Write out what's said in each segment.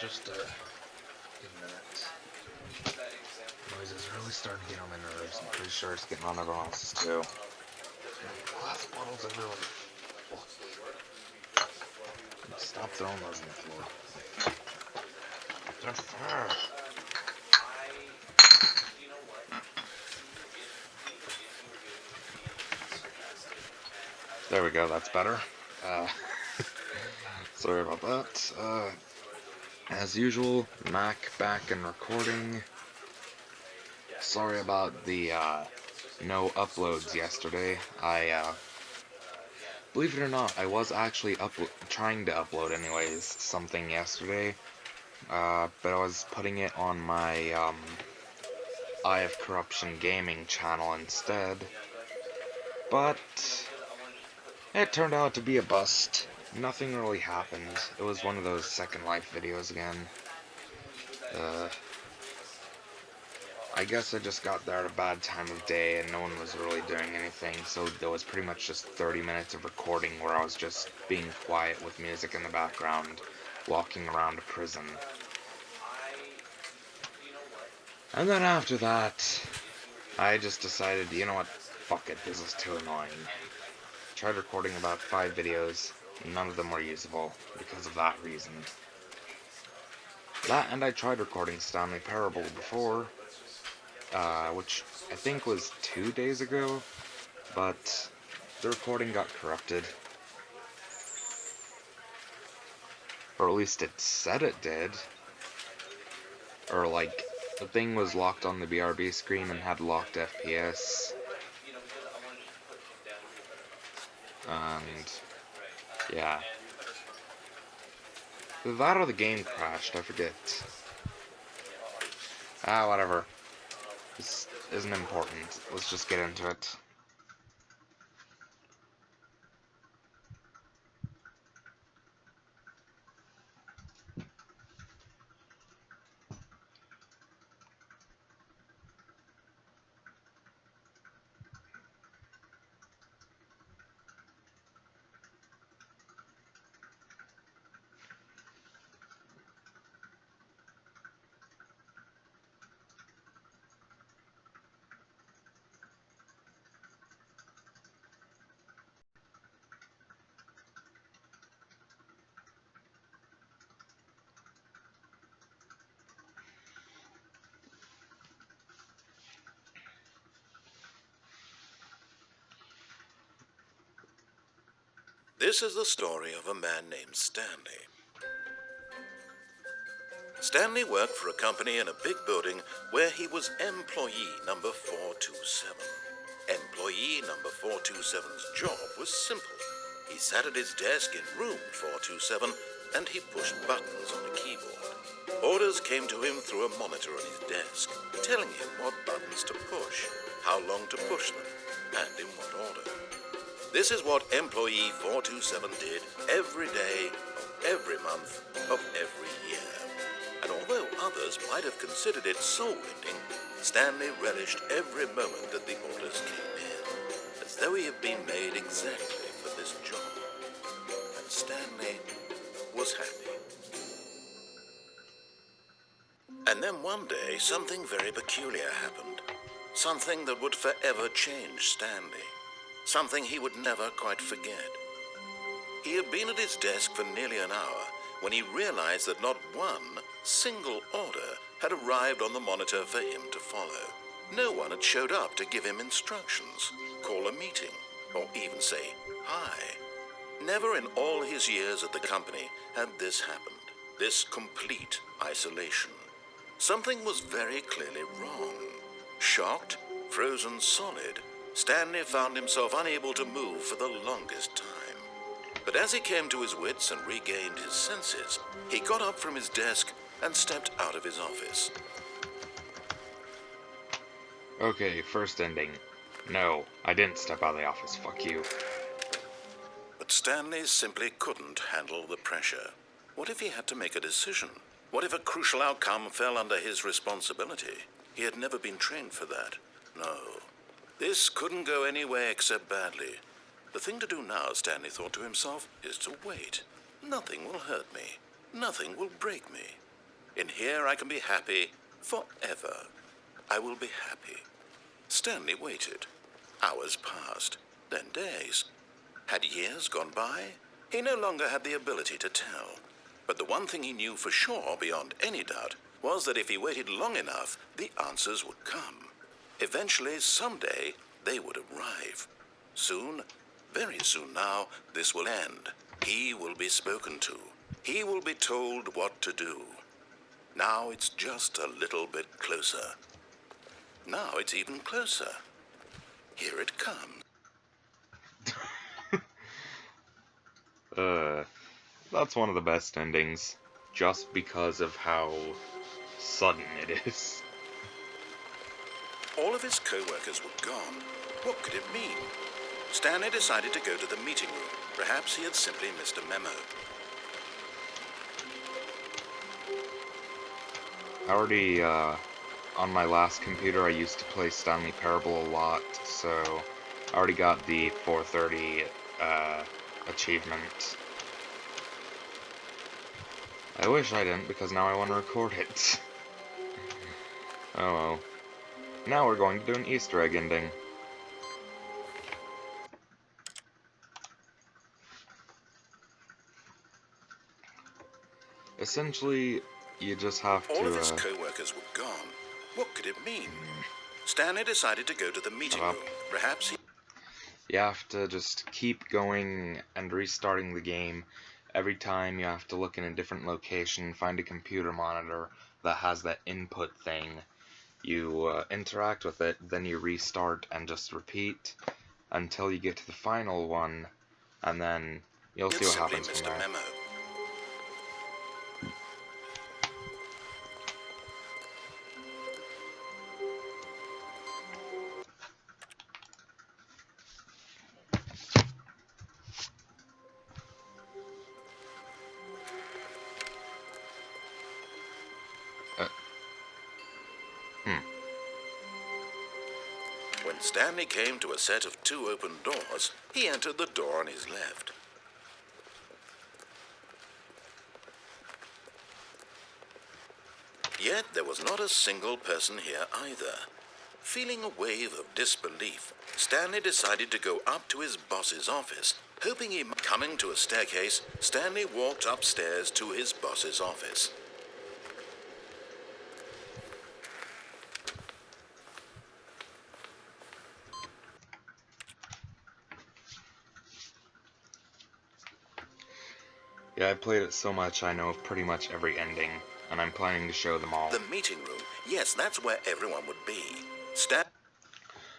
just a minute. Noise is really starting to get on my nerves. I'm pretty sure it's getting on everyone else's too. Glass bottles everywhere. Stop throwing those on the floor. They're fair. There we go, that's better. Sorry about that. As usual, Mac back and recording. Sorry about the no uploads yesterday. Believe it or not, I was actually trying to upload anyways something yesterday, but I was putting it on my Eye of Corruption Gaming channel instead. But it turned out to be a bust. Nothing really happened. It was one of those Second Life videos again. I guess I just got there at a bad time of day and no one was really doing anything, so there was pretty much just 30 minutes of recording where I was just being quiet with music in the background, walking around a prison. And then after that, I just decided, you know what, fuck it, this is too annoying. Tried recording about 5 videos, none of them were usable because of that reason. That, and I tried recording Stanley Parable before, which I think was 2 days ago, but the recording got corrupted. Or at least it said it did. Or like, the thing was locked on the BRB screen and had locked FPS. And, yeah. That or the game crashed, I forget. Whatever. This isn't important. Let's just get into it. This is the story of a man named Stanley. Stanley worked for a company in a big building where he was employee number 427. Employee number 427's job was simple. He sat at his desk in room 427 and he pushed buttons on a keyboard. Orders came to him through a monitor on his desk, telling him what buttons to push, how long to push them, and in what order. This is what employee 427 did every day of every month of every year. And although others might have considered it soul-winning, Stanley relished every moment that the orders came in, as though he had been made exactly for this job. And Stanley was happy. And then one day, something very peculiar happened. Something that would forever change Stanley. Something he would never quite forget. He had been at his desk for nearly an hour when he realized that not one single order had arrived on the monitor for him to follow. No one had showed up to give him instructions, call a meeting, or even say hi. Never in all his years at the company had this happened, this complete isolation. Something was very clearly wrong. Shocked, frozen solid, Stanley found himself unable to move for the longest time. But as he came to his wits and regained his senses, he got up from his desk and stepped out of his office. Okay, first ending. No, I didn't step out of the office, fuck you. But Stanley simply couldn't handle the pressure. What if he had to make a decision? What if a crucial outcome fell under his responsibility? He had never been trained for that. No. This couldn't go any way except badly. The thing to do now, Stanley thought to himself, is to wait. Nothing will hurt me. Nothing will break me. In here I can be happy forever. I will be happy. Stanley waited. Hours passed, then days. Had years gone by? He no longer had the ability to tell. But the one thing he knew for sure, beyond any doubt, was that if he waited long enough, the answers would come. Eventually, someday, they would arrive. Soon, very soon now, this will end. He will be spoken to. He will be told what to do. Now it's just a little bit closer. Now it's even closer. Here it comes. That's one of the best endings, just because of how sudden it is. All of his co-workers were gone. What could it mean? Stanley decided to go to the meeting room. Perhaps he had simply missed a memo. I already, on my last computer, I used to play Stanley Parable a lot, so I already got the 430, achievement. I wish I didn't, because now I want to record it. Oh well. Now we're going to do an Easter egg ending. Essentially, you just have to, All of his co-workers were gone. What could it mean? Stanley decided to go to the meeting room. Perhaps he... You have to just keep going and restarting the game. Every time you have to look in a different location, find a computer monitor that has that input thing. You interact with it, then you restart and just repeat until you get to the final one, and then you'll see what happens from there. Memo. When Stanley came to a set of 2 open doors, he entered the door on his left. Yet there was not a single person here either. Feeling a wave of disbelief, Stanley decided to go up to his boss's office, hoping he might... Coming to a staircase, Stanley walked upstairs to his boss's office. Yeah, I played it so much I know of pretty much every ending, and I'm planning to show them all. The meeting room. Yes, that's where everyone would be.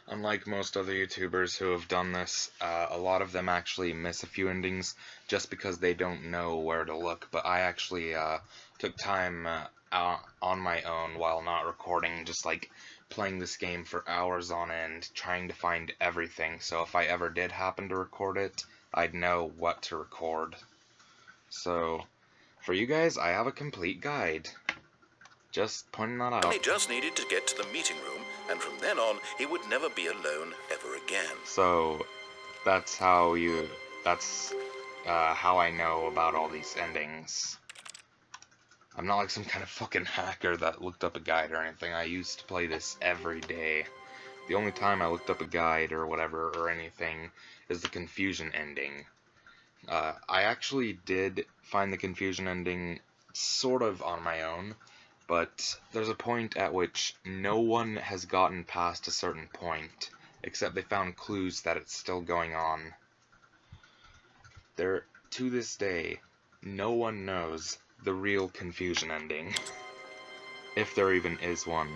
Unlike most other YouTubers who have done this, a lot of them actually miss a few endings just because they don't know where to look, but I actually took time on my own while not recording, just like playing this game for hours on end, trying to find everything, so if I ever did happen to record it, I'd know what to record. So, for you guys, I have a complete guide. Just pointing that out. He just needed to get to the meeting room, and from then on, he would never be alone ever again. So, that's how I know about all these endings. I'm not like some kind of fucking hacker that looked up a guide or anything. I used to play this every day. The only time I looked up a guide or whatever or anything is the confusion ending. I actually did find the confusion ending sort of on my own, but there's a point at which no one has gotten past a certain point, except they found clues that it's still going on. To this day, no one knows the real confusion ending, if there even is one.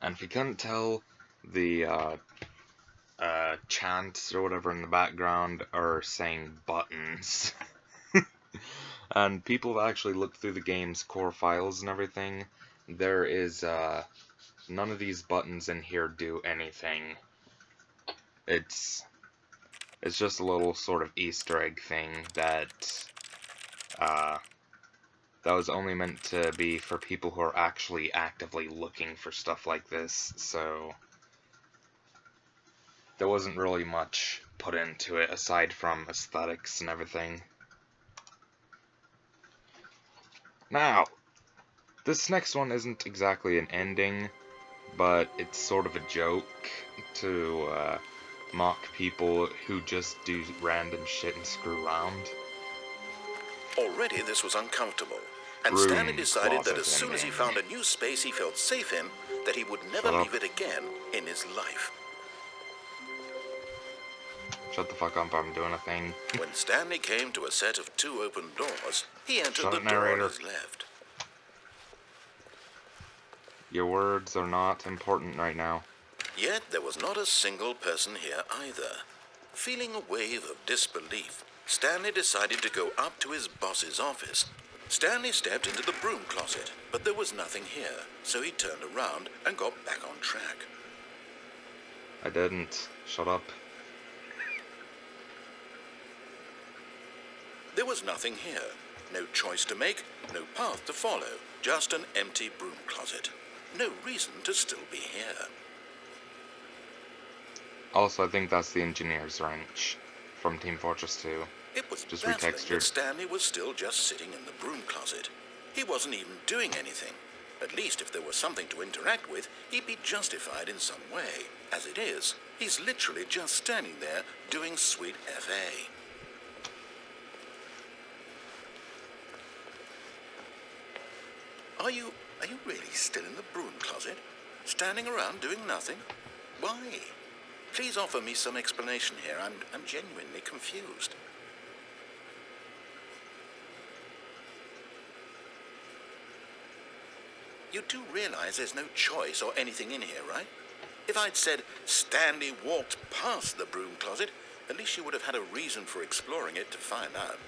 And if you couldn't tell, the chants or whatever in the background are saying buttons. And people have actually looked through the game's core files and everything. There is none of these buttons in here do anything. It's just a little sort of Easter egg thing uh, that was only meant to be for people who are actually actively looking for stuff like this, so there wasn't really much put into it aside from aesthetics and everything. Now, this next one isn't exactly an ending, but it's sort of a joke to mock people who just do random shit and screw around. Already this was uncomfortable, and Broom Stanley decided that closet as soon as he ending. found a new space he felt safe in, that he would never Shut up. leave it again in his life. Shut the fuck up, I'm doing a thing. When Stanley came to a set of 2 open doors, he entered Shut the up, door on narrator. his left. Your words are not important right now. Yet there was not a single person here either. Feeling a wave of disbelief, Stanley decided to go up to his boss's office. Stanley stepped into the broom closet, but there was nothing here, so he turned around and got back on track. I didn't. Shut up. There was nothing here. No choice to make, no path to follow, just an empty broom closet. No reason to still be here. Also, I think that's the engineer's wrench from Team Fortress 2. It was Just baffling retextured. that Stanley was still just sitting in the broom closet. He wasn't even doing anything. At least if there was something to interact with, he'd be justified in some way. As it is, he's literally just standing there doing sweet FA. Are you really still in the broom closet? Standing around doing nothing? Why? Please offer me some explanation here. I'm genuinely confused. You do realize there's no choice or anything in here, right? If I'd said Stanley walked past the broom closet, at least you would have had a reason for exploring it to find out.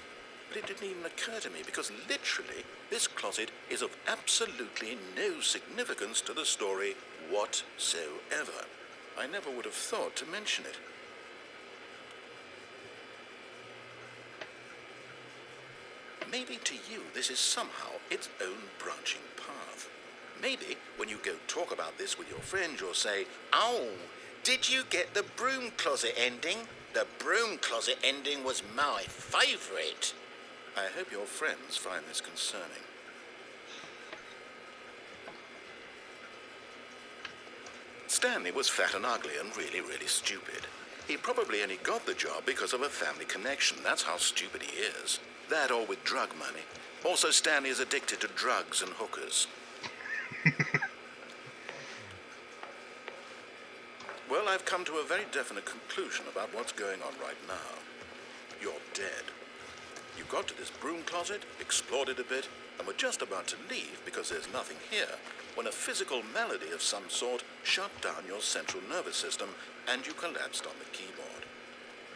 But it didn't even occur to me because literally this closet is of absolutely no significance to the story whatsoever. I never would have thought to mention it. Maybe to you this is somehow its own branching path. Maybe when you go talk about this with your friends, you'll say, "Oh, did you get the broom closet ending? The broom closet ending was my favorite." I hope your friends find this concerning. Stanley was fat and ugly and really, really stupid. He probably only got the job because of a family connection. That's how stupid he is. That or with drug money. Also, Stanley is addicted to drugs and hookers. Well, I've come to a very definite conclusion about what's going on right now. You're dead. You got to this broom closet, explored it a bit, and were just about to leave because there's nothing here, when a physical malady of some sort shut down your central nervous system and you collapsed on the keyboard.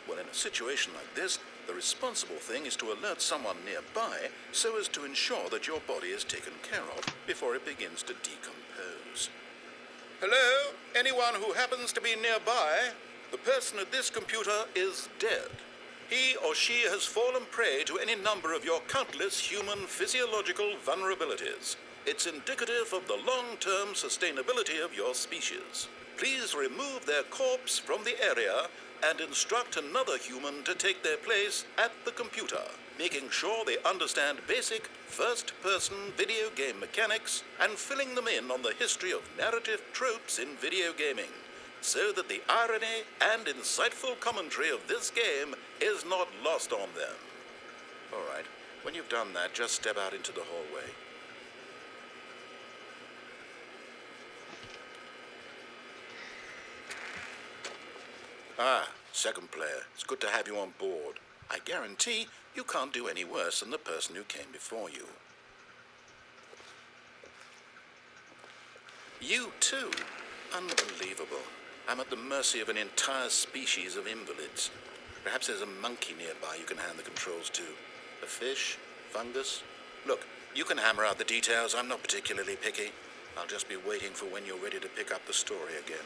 Well, in a situation like this, the responsible thing is to alert someone nearby so as to ensure that your body is taken care of before it begins to decompose. Hello? Anyone who happens to be nearby? The person at this computer is dead. He or she has fallen prey to any number of your countless human physiological vulnerabilities. It's indicative of the long-term sustainability of your species. Please remove their corpse from the area and instruct another human to take their place at the computer, making sure they understand basic first-person video game mechanics and filling them in on the history of narrative tropes in video gaming, so that the irony and insightful commentary of this game is not lost on them. All right, when you've done that, just step out into the hallway. Ah, second player. It's good to have you on board. I guarantee you can't do any worse than the person who came before you. You too? Unbelievable. I'm at the mercy of an entire species of invalids. Perhaps there's a monkey nearby you can hand the controls to. A fish? Fungus? Look, you can hammer out the details. I'm not particularly picky. I'll just be waiting for when you're ready to pick up the story again.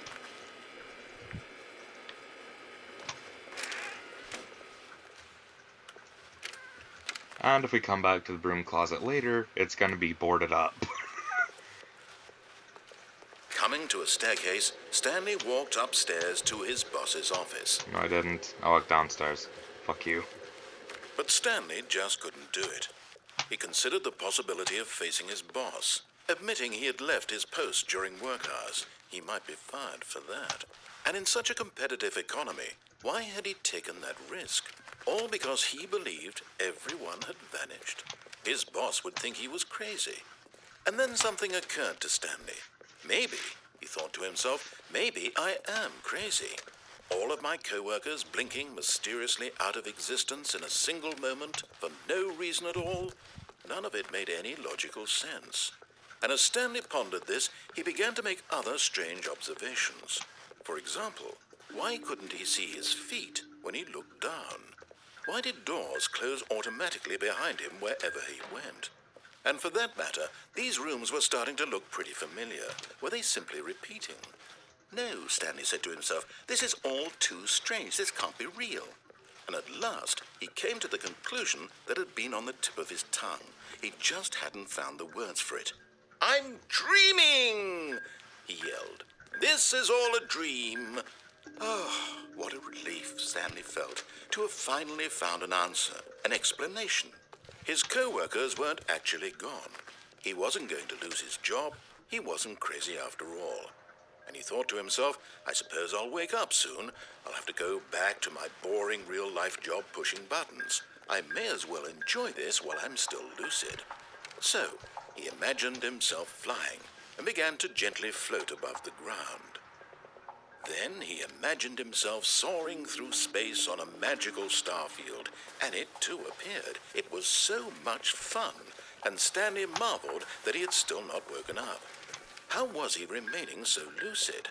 And if we come back to the broom closet later, it's gonna be boarded up. Coming to a staircase, Stanley walked upstairs to his boss's office. No, I didn't. I walked downstairs. Fuck you. But Stanley just couldn't do it. He considered the possibility of facing his boss, admitting he had left his post during work hours. He might be fired for that. And in such a competitive economy, why had he taken that risk? All because he believed everyone had vanished. His boss would think he was crazy. And then something occurred to Stanley. Maybe, he thought to himself, maybe I am crazy. All of my co-workers blinking mysteriously out of existence in a single moment for no reason at all. None of it made any logical sense. And as Stanley pondered this, he began to make other strange observations. For example, why couldn't he see his feet when he looked down? Why did doors close automatically behind him wherever he went? And for that matter, these rooms were starting to look pretty familiar. Were they simply repeating? No, Stanley said to himself, this is all too strange. This can't be real. And at last, he came to the conclusion that had been on the tip of his tongue. He just hadn't found the words for it. I'm dreaming, he yelled. This is all a dream. Oh, what a relief Stanley felt to have finally found an answer, an explanation. His co-workers weren't actually gone. He wasn't going to lose his job. He wasn't crazy after all. And he thought to himself, I suppose I'll wake up soon. I'll have to go back to my boring real-life job pushing buttons. I may as well enjoy this while I'm still lucid. So, he imagined himself flying and began to gently float above the ground. Then he imagined himself soaring through space on a magical starfield, and it too appeared. It was so much fun, and Stanley marveled that he had still not woken up. How was he remaining so lucid?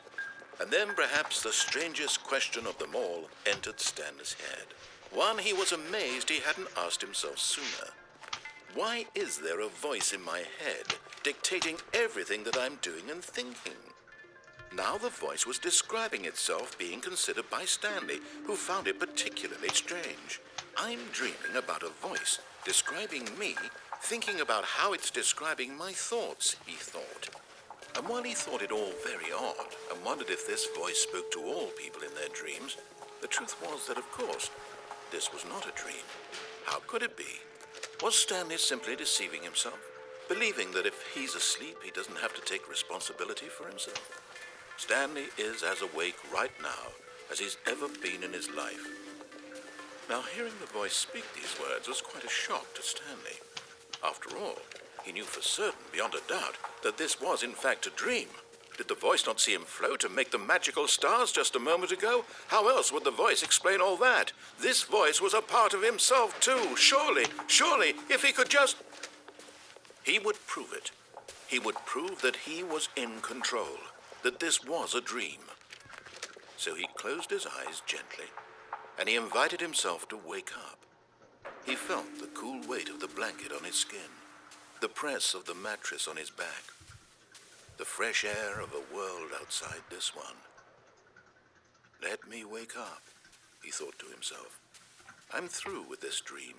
And then perhaps the strangest question of them all entered Stanley's head. One he was amazed he hadn't asked himself sooner. Why is there a voice in my head dictating everything that I'm doing and thinking? Now the voice was describing itself being considered by Stanley, who found it particularly strange. I'm dreaming about a voice describing me, thinking about how it's describing my thoughts, he thought. And while he thought it all very odd and wondered if this voice spoke to all people in their dreams, the truth was that, of course, this was not a dream. How could it be? Was Stanley simply deceiving himself, believing that if he's asleep, he doesn't have to take responsibility for himself? Stanley is as awake right now as he's ever been in his life. Now, hearing the voice speak these words was quite a shock to Stanley. After all, he knew for certain, beyond a doubt, that this was in fact a dream. Did the voice not see him float and make the magical stars just a moment ago? How else would the voice explain all that? This voice was a part of himself too. Surely, if he could just... He would prove it. He would prove that he was in control, that this was a dream. So he closed his eyes gently, and he invited himself to wake up. He felt the cool weight of the blanket on his skin, the press of the mattress on his back, the fresh air of a world outside this one. Let me wake up, he thought to himself. I'm through with this dream.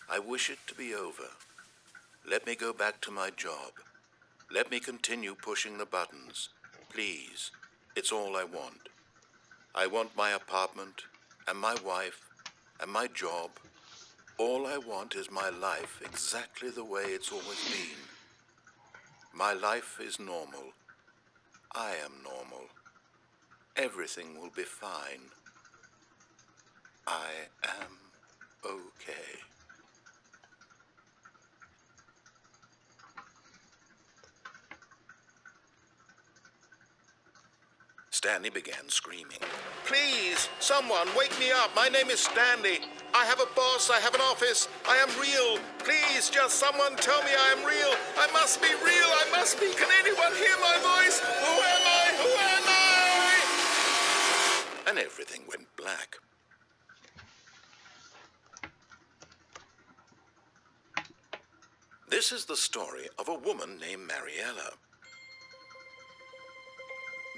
I wish it to be over. Let me go back to my job. Let me continue pushing the buttons. Please, it's all I want. I want my apartment, and my wife, and my job. All I want is my life exactly the way it's always been. My life is normal. I am normal. Everything will be fine. I am okay. Stanley began screaming. Please, someone, wake me up. My name is Stanley. I have a boss. I have an office. I am real. Please, just someone tell me I am real. I must be real. I must be. Can anyone hear my voice? Who am I? Who am I? And everything went black. This is the story of a woman named Mariella.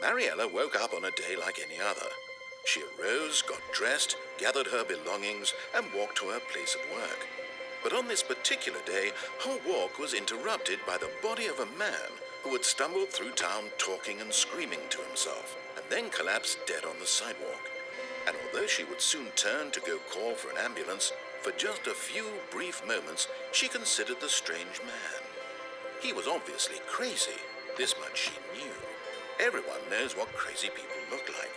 Mariella woke up on a day like any other. She arose, got dressed, gathered her belongings, and walked to her place of work. But on this particular day, her walk was interrupted by the body of a man who had stumbled through town talking and screaming to himself, and then collapsed dead on the sidewalk. And although she would soon turn to go call for an ambulance, for just a few brief moments she considered the strange man. He was obviously crazy, this much she knew. Everyone knows what crazy people look like.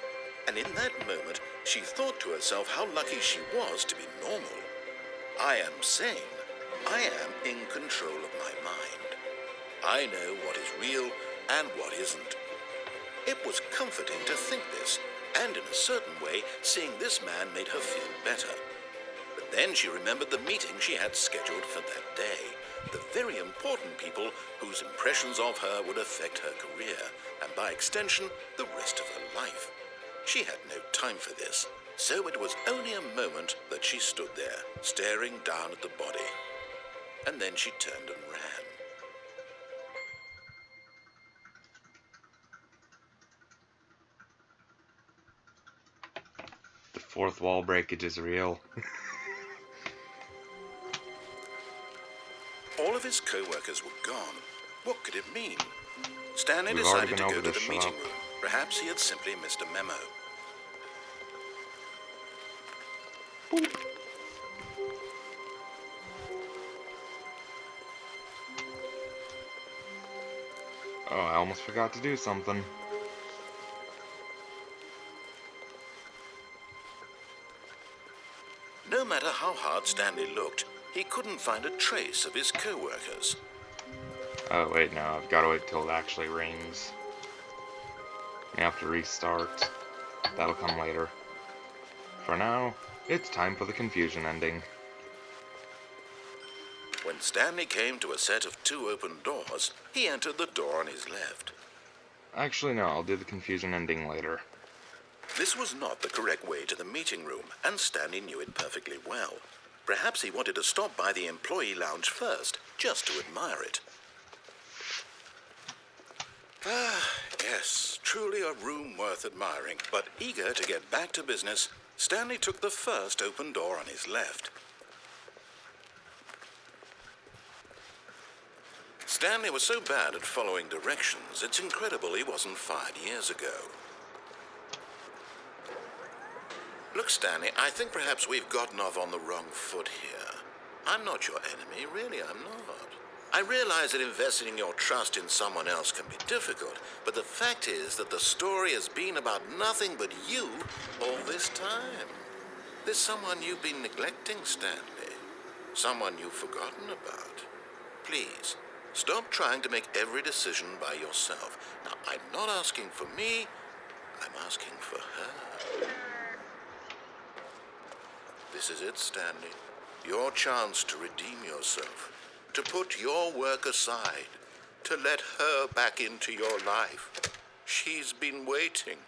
And in that moment, she thought to herself how lucky she was to be normal. I am sane. I am in control of my mind. I know what is real and what isn't. It was comforting to think this, and in a certain way, seeing this man made her feel better. But then she remembered the meeting she had scheduled for that day, the very important people whose impressions of her would affect her career, and by extension, the rest of her life. She had no time for this, so it was only a moment that she stood there, staring down at the body. And then she turned and ran. The fourth wall breakage is real. All of his co-workers were gone. What could it mean? Stanley We've already decided to been go over to this, the meeting shut up. room. Perhaps he had simply missed a memo. Oh, I almost forgot to do something. No matter how hard Stanley looked, he couldn't find a trace of his co-workers. Oh, wait, no, I've got to wait till it actually rings. I have to restart. That'll come later. For now, it's time for the confusion ending. When Stanley came to a set of 2 open doors, he entered the door on his left. Actually, no, I'll do the confusion ending later. This was not the correct way to the meeting room, and Stanley knew it perfectly well. Perhaps he wanted to stop by the employee lounge first, just to admire it. Ah, yes, truly a room worth admiring. But eager to get back to business, Stanley took the first open door on his left. Stanley was so bad at following directions, it's incredible he wasn't fired years ago. Look, Stanley, I think perhaps we've gotten off on the wrong foot here. I'm not your enemy, really, I'm not. I realize that investing your trust in someone else can be difficult, but the fact is that the story has been about nothing but you all this time. There's someone you've been neglecting, Stanley. Someone you've forgotten about. Please, stop trying to make every decision by yourself. Now, I'm not asking for me, I'm asking for her. This is it, Stanley. Your chance to redeem yourself. To put your work aside. To let her back into your life. She's been waiting.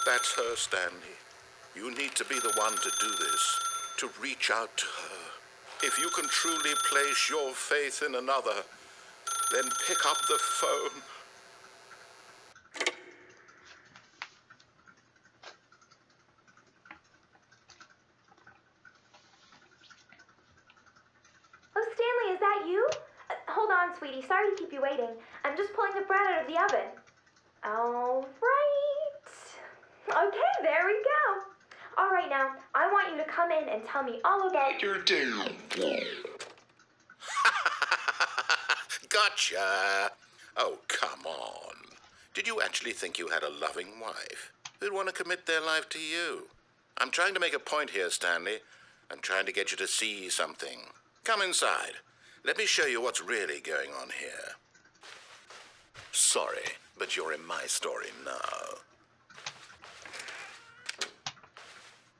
That's her, Stanley. You need to be the one to do this. To reach out to her. If you can truly place your faith in another, then pick up the phone. Oh, Stanley, is that you? Hold on, sweetie. Sorry to keep you waiting. I'm just pulling the bread out of the oven. All right. Okay, there we go. All right, now, I want you to come in and tell me all about your day. Gotcha. Oh, come on. Did you actually think you had a loving wife who'd want to commit their life to you? I'm trying to make a point here, Stanley. I'm trying to get you to see something. Come inside. Let me show you what's really going on here. Sorry, but you're in my story now.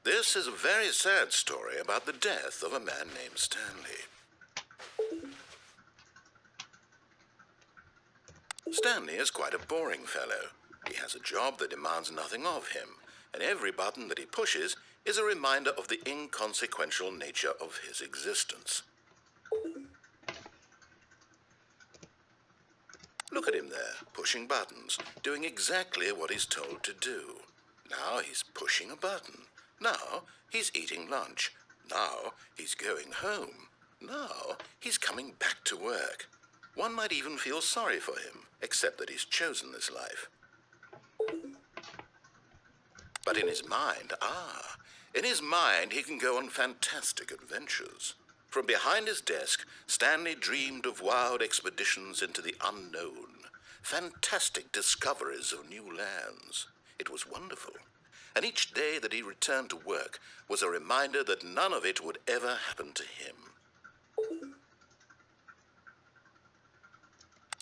This is a very sad story about the death of a man named Stanley. Stanley is quite a boring fellow. He has a job that demands nothing of him, and every button that he pushes is a reminder of the inconsequential nature of his existence. Look at him there, pushing buttons, doing exactly what he's told to do. Now he's pushing a button. Now he's eating lunch. Now he's going home. Now he's coming back to work. One might even feel sorry for him, except that he's chosen this life. But in his mind, he can go on fantastic adventures. From behind his desk, Stanley dreamed of wild expeditions into the unknown, fantastic discoveries of new lands. It was wonderful. And each day that he returned to work was a reminder that none of it would ever happen to him.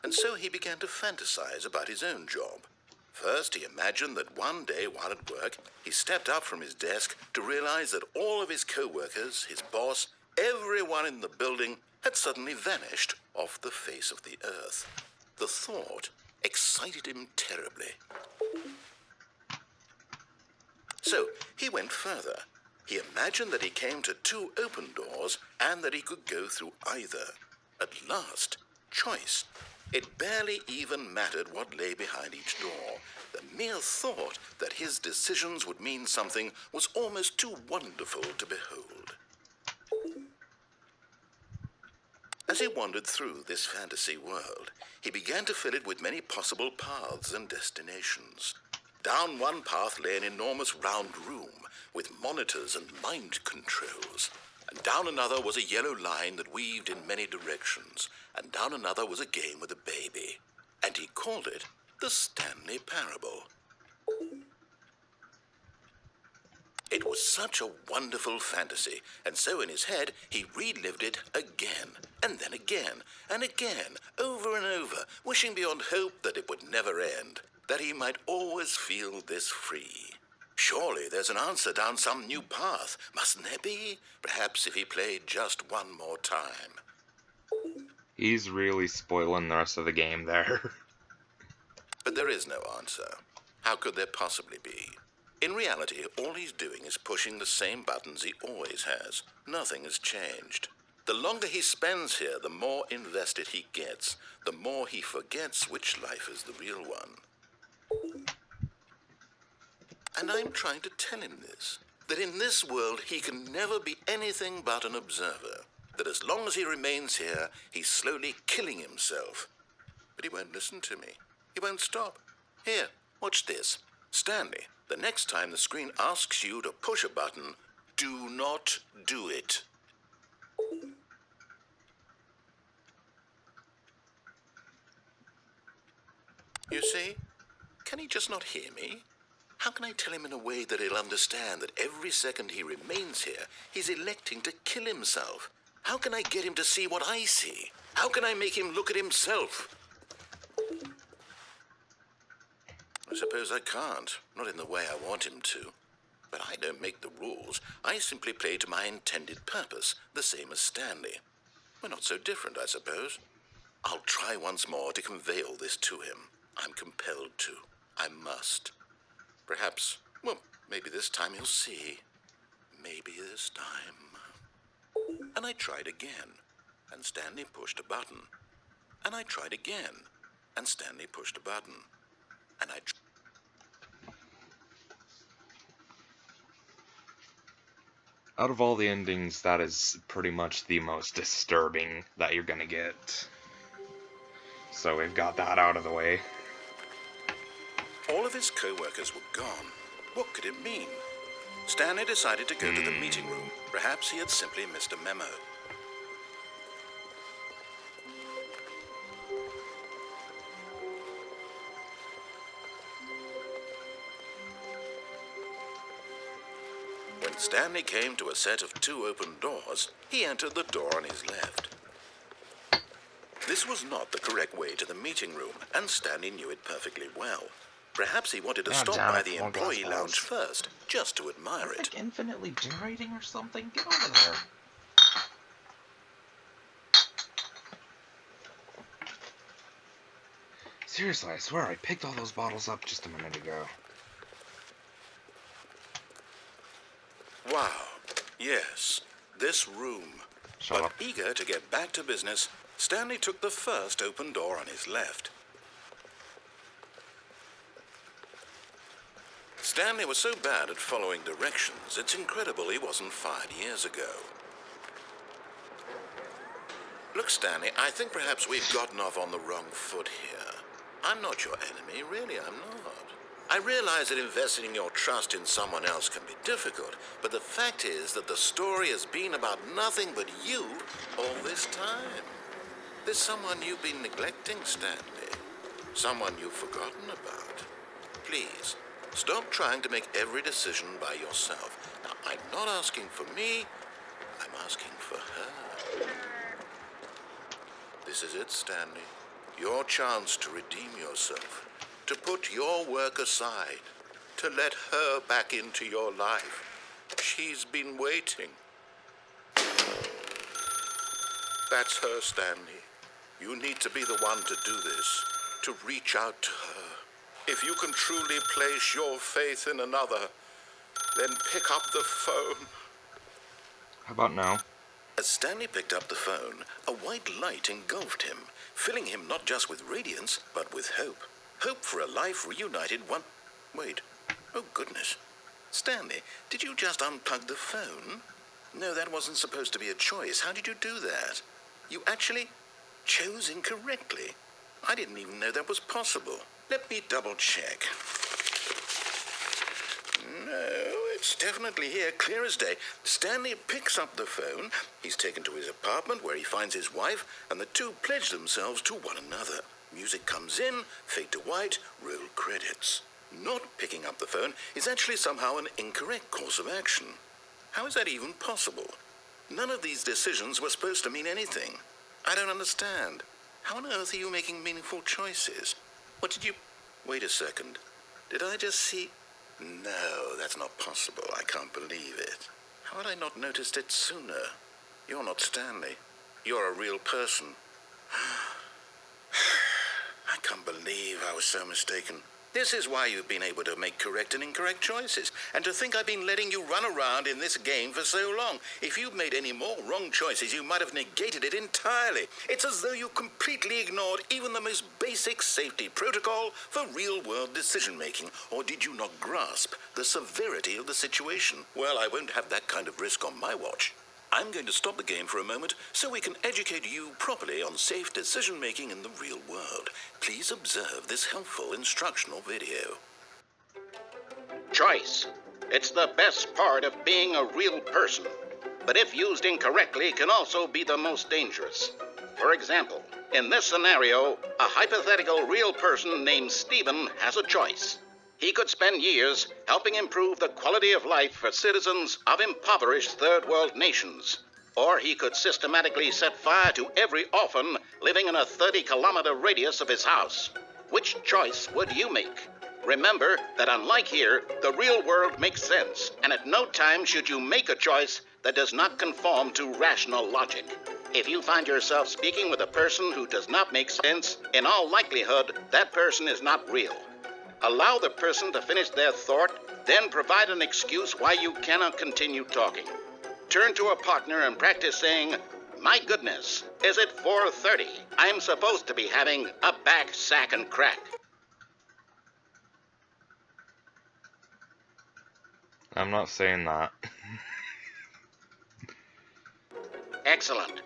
And so he began to fantasize about his own job. First, he imagined that one day while at work, he stepped up from his desk to realize that all of his co-workers, his boss, everyone in the building had suddenly vanished off the face of the earth. The thought excited him terribly. So he went further. He imagined that he came to 2 open doors and that he could go through either. At last, choice. It barely even mattered what lay behind each door. The mere thought that his decisions would mean something was almost too wonderful to behold. As he wandered through this fantasy world, he began to fill it with many possible paths and destinations. Down one path lay an enormous round room with monitors and mind controls. And down another was a yellow line that weaved in many directions. And down another was a game with a baby. And he called it the Stanley Parable. It was such a wonderful fantasy, and so in his head he relived it again, and then again, and again, over and over, wishing beyond hope that it would never end, that he might always feel this free. Surely there's an answer down some new path, mustn't there be? Perhaps if he played just one more time. He's really spoiling the rest of the game there. But there is no answer. How could there possibly be? In reality, all he's doing is pushing the same buttons he always has. Nothing has changed. The longer he spends here, the more invested he gets, the more he forgets which life is the real one. And I'm trying to tell him this, that in this world he can never be anything but an observer, that as long as he remains here, he's slowly killing himself. But he won't listen to me. He won't stop. Here, watch this. Stanley, the next time the screen asks you to push a button, do not do it. You see? Can he just not hear me? How can I tell him in a way that he'll understand that every second he remains here, he's electing to kill himself? How can I get him to see what I see? How can I make him look at himself? I suppose I can't, not in the way I want him to. But I don't make the rules. I simply play to my intended purpose, the same as Stanley. We're not so different, I suppose. I'll try once more to convey all this to him. I'm compelled to. I must. Perhaps, well, maybe this time he'll see. Maybe this time. And I tried again, and Stanley pushed a button. And I tried again, and Stanley pushed a button. And Out of all the endings, that is pretty much the most disturbing that you're gonna get. So we've got that out of the way. All of his co-workers were gone. What could it mean? Stanley decided to go to the meeting room. Perhaps he had simply missed a memo. When Stanley came to a set of 2 open doors, he entered the door on his left. This was not the correct way to the meeting room, and Stanley knew it perfectly well. Perhaps he wanted to stop by the employee lounge first, just to admire it. Like infinitely generating or something? Get over there. Seriously, I swear I picked all those bottles up just a minute ago. Wow, yes, this room. Shut up. Eager to get back to business, Stanley took the first open door on his left. Stanley was so bad at following directions, it's incredible he wasn't fired years ago. Look, Stanley, I think perhaps we've gotten off on the wrong foot here. I'm not your enemy, really, I'm not. I realize that investing your trust in someone else can be difficult, but the fact is that the story has been about nothing but you all this time. There's someone you've been neglecting, Stanley. Someone you've forgotten about. Please, stop trying to make every decision by yourself. Now, I'm not asking for me, I'm asking for her. This is it, Stanley. Your chance to redeem yourself. To put your work aside. To let her back into your life. She's been waiting. That's her, Stanley. You need to be the one to do this. To reach out to her. If you can truly place your faith in another, then pick up the phone. How about now? As Stanley picked up the phone, a white light engulfed him, filling him not just with radiance, but with hope. Hope for a life reunited Wait. Oh, goodness. Stanley, did you just unplug the phone? No, that wasn't supposed to be a choice. How did you do that? You actually chose incorrectly. I didn't even know that was possible. Let me double check. No, it's definitely here, clear as day. Stanley picks up the phone. He's taken to his apartment where he finds his wife, and the two pledge themselves to one another. Music comes in, fade to white, roll credits. Not picking up the phone is actually somehow an incorrect course of action. How is that even possible? None of these decisions were supposed to mean anything. I don't understand. How on earth are you making meaningful choices? What did you... Wait a second. Did I just see... No, that's not possible. I can't believe it. How had I not noticed it sooner? You're not Stanley. You're a real person. I can't believe I was so mistaken. This is why you've been able to make correct and incorrect choices. And to think I've been letting you run around in this game for so long. If you'd made any more wrong choices, you might have negated it entirely. It's as though you completely ignored even the most basic safety protocol for real-world decision-making. Or did you not grasp the severity of the situation? Well, I won't have that kind of risk on my watch. I'm going to stop the game for a moment so we can educate you properly on safe decision-making in the real world. Please observe this helpful instructional video. Choice. It's the best part of being a real person, but if used incorrectly can also be the most dangerous. For example, in this scenario, a hypothetical real person named Stephen has a choice. He could spend years helping improve the quality of life for citizens of impoverished third world nations. Or he could systematically set fire to every orphan living in a 30-kilometer radius of his house. Which choice would you make? Remember that unlike here, the real world makes sense, and at no time should you make a choice that does not conform to rational logic. If you find yourself speaking with a person who does not make sense, in all likelihood, that person is not real. Allow the person to finish their thought, then provide an excuse why you cannot continue talking. Turn to a partner and practice saying, "My goodness, is it 4:30? I'm supposed to be having a back, sack, and crack." I'm not saying that. Excellent.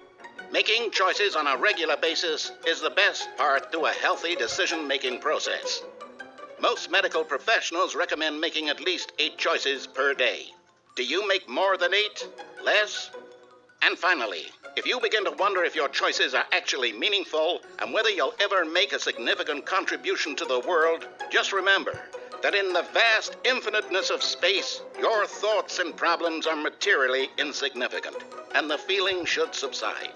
Making choices on a regular basis is the best part to a healthy decision-making process. Most medical professionals recommend making at least 8 choices per day. Do you make more than 8? Less? And finally, if you begin to wonder if your choices are actually meaningful and whether you'll ever make a significant contribution to the world, just remember that in the vast infiniteness of space, your thoughts and problems are materially insignificant, and the feeling should subside.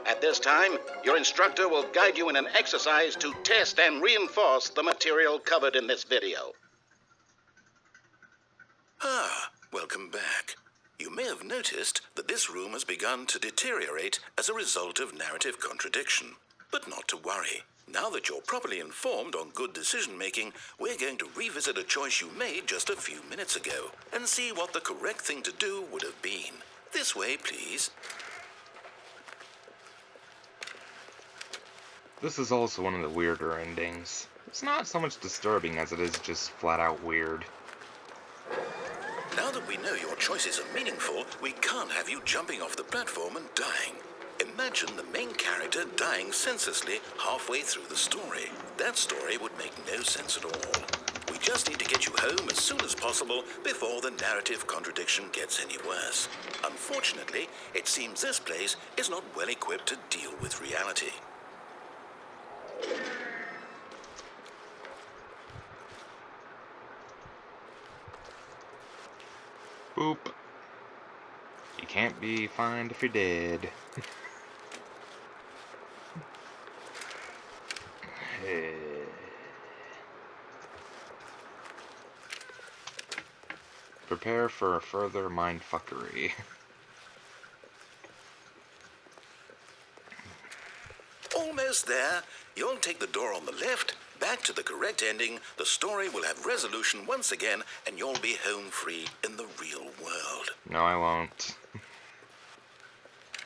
At this time, your instructor will guide you in an exercise to test and reinforce the material covered in this video. Welcome back. You may have noticed that this room has begun to deteriorate as a result of narrative contradiction. But not to worry. Now that you're properly informed on good decision-making, we're going to revisit a choice you made just a few minutes ago and see what the correct thing to do would have been. This way, please. This is also one of the weirder endings. It's not so much disturbing as it is just flat out weird. we know your choices are meaningful, we can't have you jumping off the platform and dying. Imagine the main character dying senselessly halfway through the story. That story would make no sense at all. We just need to get you home as soon as possible before the narrative contradiction gets any worse. Unfortunately, it seems this place is not well equipped to deal with reality. Boop. You can't be fined if you're dead. Prepare for a further mindfuckery. Almost there. You'll take the door on the left, back to the correct ending, the story will have resolution once again, and you'll be home free in the real world. No, I won't.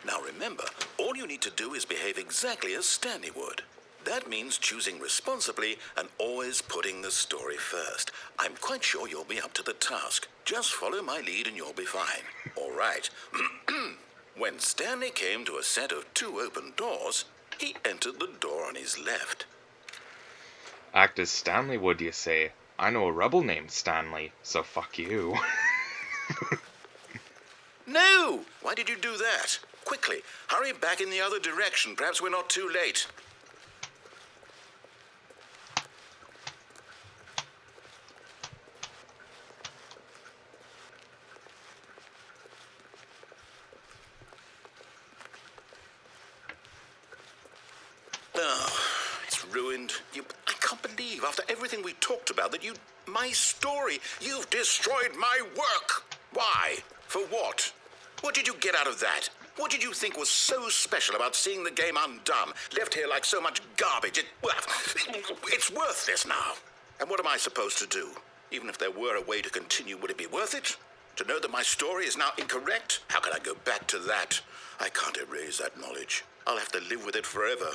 Now remember, all you need to do is behave exactly as Stanley would. That means choosing responsibly and always putting the story first. I'm quite sure you'll be up to the task. Just follow my lead and you'll be fine. All right. When Stanley came to a set of 2 open doors, he entered the door on his left. Act as Stanley would, you say? I know a rebel named Stanley, so fuck you. No! Why did you do that? Quickly, hurry back in the other direction. Perhaps we're not too late. Ruined. I can't believe, after everything we talked about, that my story, you've destroyed my work. Why? For what? What did you get out of that? What did you think was so special about seeing the game undone, left here like so much garbage? It's worthless now. And what am I supposed to do? Even if there were a way to continue, would it be worth it? To know that my story is now incorrect? How can I go back to that? I can't erase that knowledge. I'll have to live with it forever,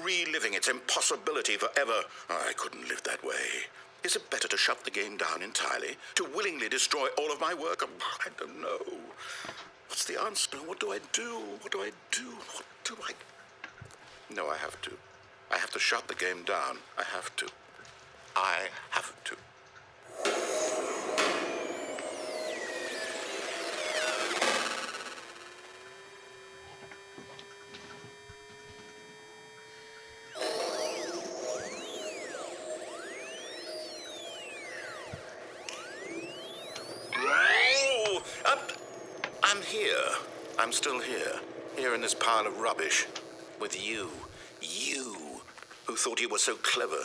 reliving its impossibility forever. I couldn't live that way. Is it better to shut the game down entirely? To willingly destroy all of my work? I don't know. What's the answer? What do I do? What do I do? What do I... No, I have to. I have to shut the game down. I have to. I have to. I'm here. I'm still here. Here in this pile of rubbish. With you. You. Who thought you were so clever.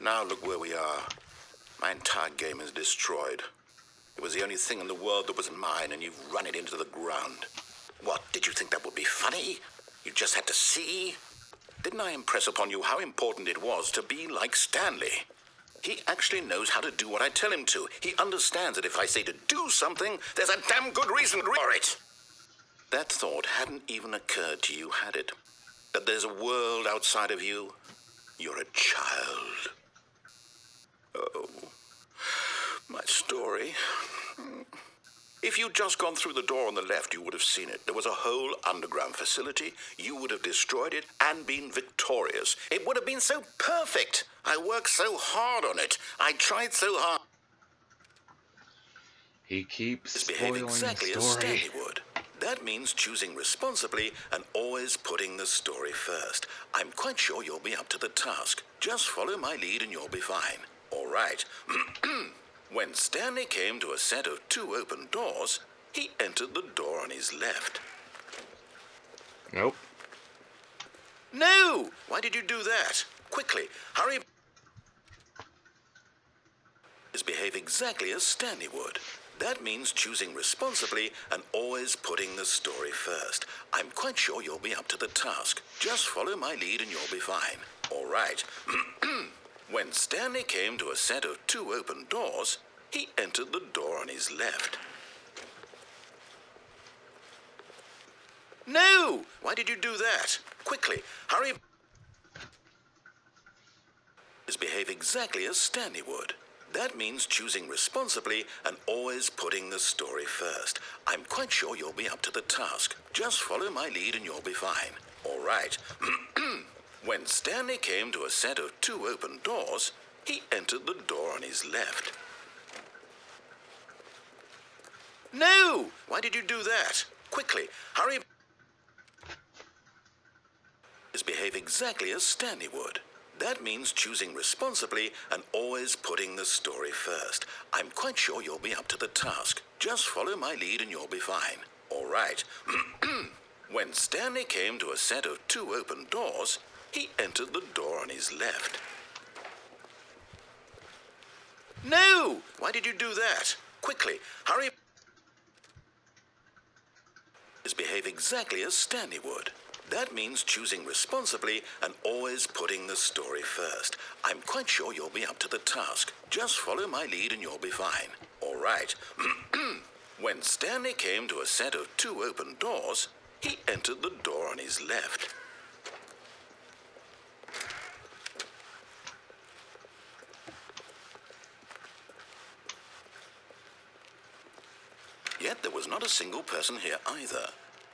Now look where we are. My entire game is destroyed. It was the only thing in the world that was mine, and you've run it into the ground. What, did you think that would be funny? You just had to see? Didn't I impress upon you how important it was to be like Stanley? He actually knows how to do what I tell him to. He understands that if I say to do something, there's a damn good reason for it. That thought hadn't even occurred to you, had it? That there's a world outside of you? You're a child. Oh, my story. If you'd just gone through the door on the left, you would have seen it. There was a whole underground facility. You would have destroyed it and been victorious. It would have been so perfect. I worked so hard on it. I tried so hard. He keeps Behave spoiling exactly the as story. Stanley would. That means choosing responsibly and always putting the story first. I'm quite sure you'll be up to the task. Just follow my lead and you'll be fine. All right. When Stanley came to a set of 2 open doors, he entered the door on his left. Nope. No! Why did you do that? Quickly, hurry. Behave exactly as Stanley would. That means choosing responsibly and always putting the story first. I'm quite sure you'll be up to the task. Just follow my lead and you'll be fine. All right. When Stanley came to a set of 2 open doors, he entered the door on his left. No! Why did you do that? Quickly, hurry. Behave exactly as Stanley would. That means choosing responsibly and always putting the story first. I'm quite sure you'll be up to the task. Just follow my lead and you'll be fine. All right. When Stanley came to a set of 2 open doors, he entered the door on his left. No! Why did you do that? Quickly, hurry. Behave exactly as Stanley would. That means choosing responsibly and always putting the story first. I'm quite sure you'll be up to the task. Just follow my lead and you'll be fine. All right. When Stanley came to a set of 2 open doors, he entered the door on his left. No! Why did you do that? Quickly, hurry. Behave exactly as Stanley would. That means choosing responsibly and always putting the story first. I'm quite sure you'll be up to the task. Just follow my lead and you'll be fine. All right. When Stanley came to a set of 2 open doors, he entered the door on his left. Yet there was not a single person here either.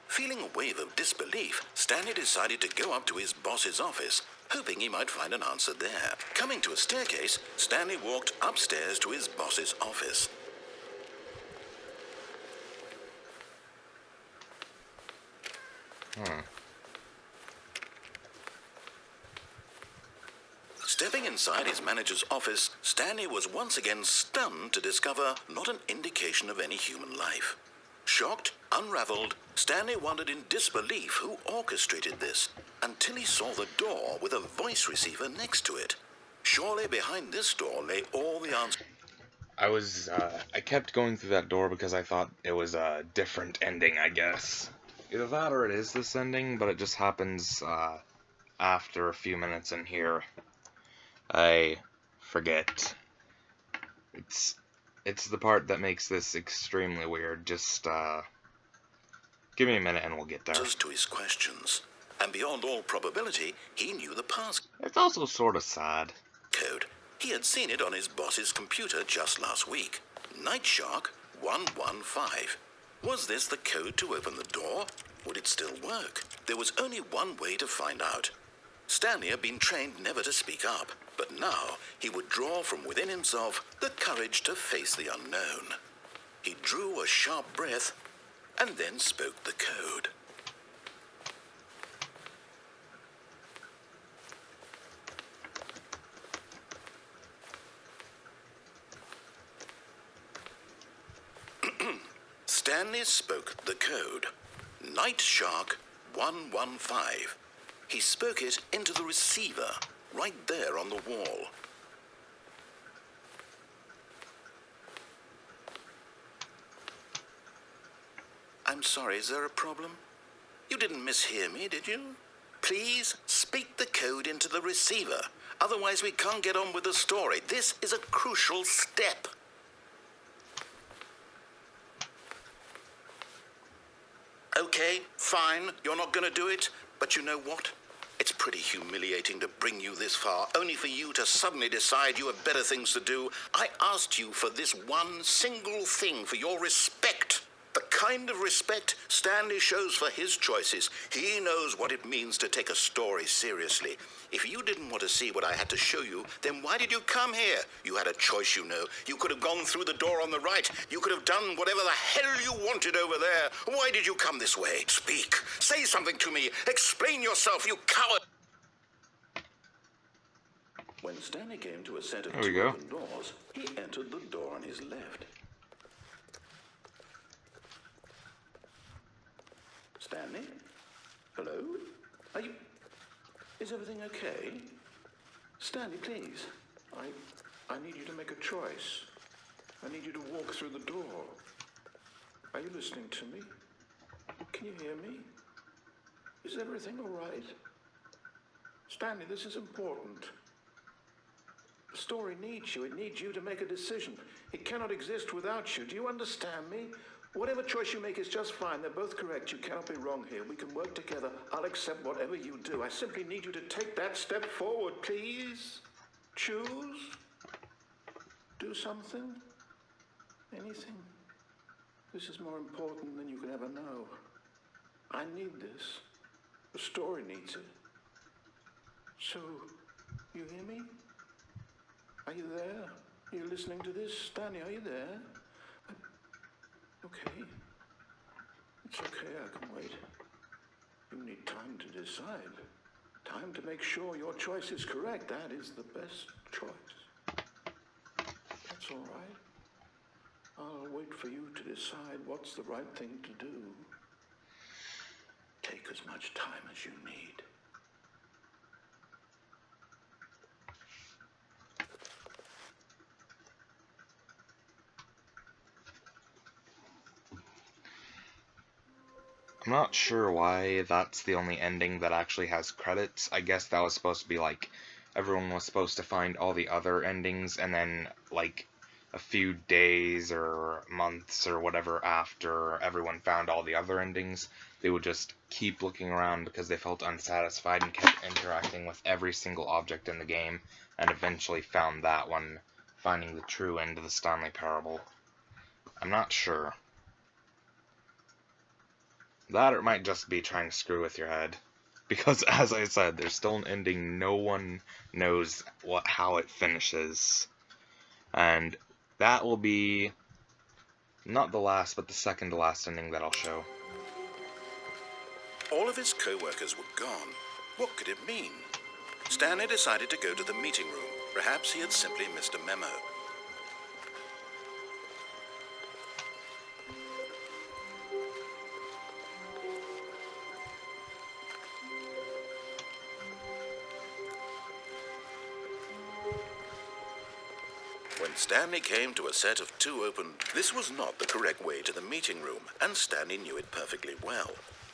Feeling a wave of disbelief, Stanley decided to go up to his boss's office, hoping he might find an answer there. Coming to a staircase, Stanley walked upstairs to his boss's office. Stepping inside his manager's office, Stanley was once again stunned to discover not an indication of any human life. Shocked, unraveled, Stanley wondered in disbelief who orchestrated this, until he saw the door with a voice receiver next to it. Surely behind this door lay all the answers. I kept going through that door because I thought it was a different ending, I guess. Either that or it is this ending, but it just happens, after a few minutes in here. I forget. It's the part that makes this extremely weird. Just, give me a minute and we'll get there. To his questions. And beyond all probability, he knew the passcode. It's also sort of sad. He had seen it on his boss's computer just last week. Night Shark 115. Was this the code to open the door? Would it still work? There was only one way to find out. Stanley had been trained never to speak up, but now he would draw from within himself the courage to face the unknown. He drew a sharp breath and then spoke the code. Stanley spoke the code. Night Shark 115. He spoke it into the receiver, right there on the wall. I'm sorry, is there a problem? You didn't mishear me, did you? Please speak the code into the receiver. Otherwise we can't get on with the story. This is a crucial step. Okay, fine, you're not going to do it, but you know what? It's pretty humiliating to bring you this far, only for you to suddenly decide you have better things to do. I asked you for this one single thing, for your respect. The kind of respect Stanley shows for his choices. He knows what it means to take a story seriously. If you didn't want to see what I had to show you, then why did you come here? You had a choice, you know. You could have gone through the door on the right. You could have done whatever the hell you wanted over there. Why did you come this way? Speak. Say something to me. Explain yourself, you coward. When Stanley came to a set of two open doors, he entered the door on his left. Stanley? Hello? Are you... Is everything okay? Stanley, please. I need you to make a choice. I need you to walk through the door. Are you listening to me? Can you hear me? Is everything all right? Stanley, this is important. The story needs you. It needs you to make a decision. It cannot exist without you. Do you understand me? Whatever choice you make is just fine. They're both correct. You cannot be wrong here. We can work together. I'll accept whatever you do. I simply need you to take that step forward, please. Choose. Do something? Anything? This is more important than you could ever know. I need this. The story needs it. So, you hear me? Are you there? Are you listening to this? Stanley, are you there? Okay. It's okay, I can wait. You need time to decide. Time to make sure your choice is correct. That is the best choice. That's all right. I'll wait for you to decide what's the right thing to do. Take as much time as you need. I'm not sure why that's the only ending that actually has credits. I guess that was supposed to be like everyone was supposed to find all the other endings, and then like a few days or months or whatever after everyone found all the other endings, they would just keep looking around because they felt unsatisfied and kept interacting with every single object in the game, and eventually found that one, finding the true end of the Stanley Parable. I'm not sure. That or it might just be trying to screw with your head. Because, as I said, there's still an ending. No one knows how it finishes. And that will be not the last, but the second to last ending that I'll show. All of his co-workers were gone. What could it mean? Stanley decided to go to the meeting room. Perhaps he had simply missed a memo. When Stanley came to a set of 2 open, this was not the correct way to the meeting room, and Stanley knew it perfectly well.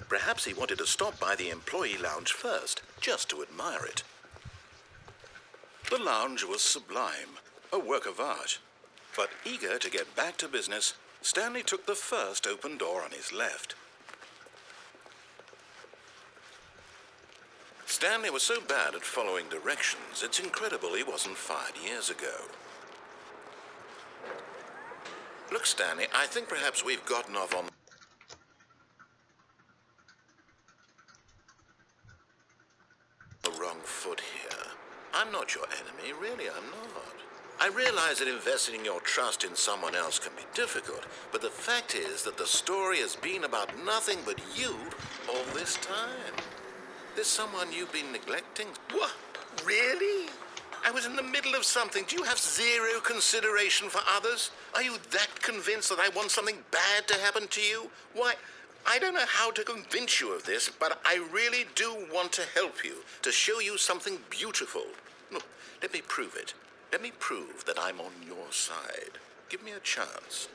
Perhaps he wanted to stop by the employee lounge first, just to admire it. The lounge was sublime, a work of art. But eager to get back to business, Stanley took the first open door on his left. Stanley was so bad at following directions, it's incredible he wasn't fired years ago. Look, Stanley, I think perhaps we've gotten off on the wrong foot here. I'm not your enemy, really, I'm not. I realize that investing your trust in someone else can be difficult, but the fact is that the story has been about nothing but you all this time. There's someone you've been neglecting. What? Really? I was in the middle of something. Do you have zero consideration for others? Are you that convinced that I want something bad to happen to you? Why, I don't know how to convince you of this, but I really do want to help you, to show you something beautiful. Look, let me prove it. Let me prove that I'm on your side. Give me a chance.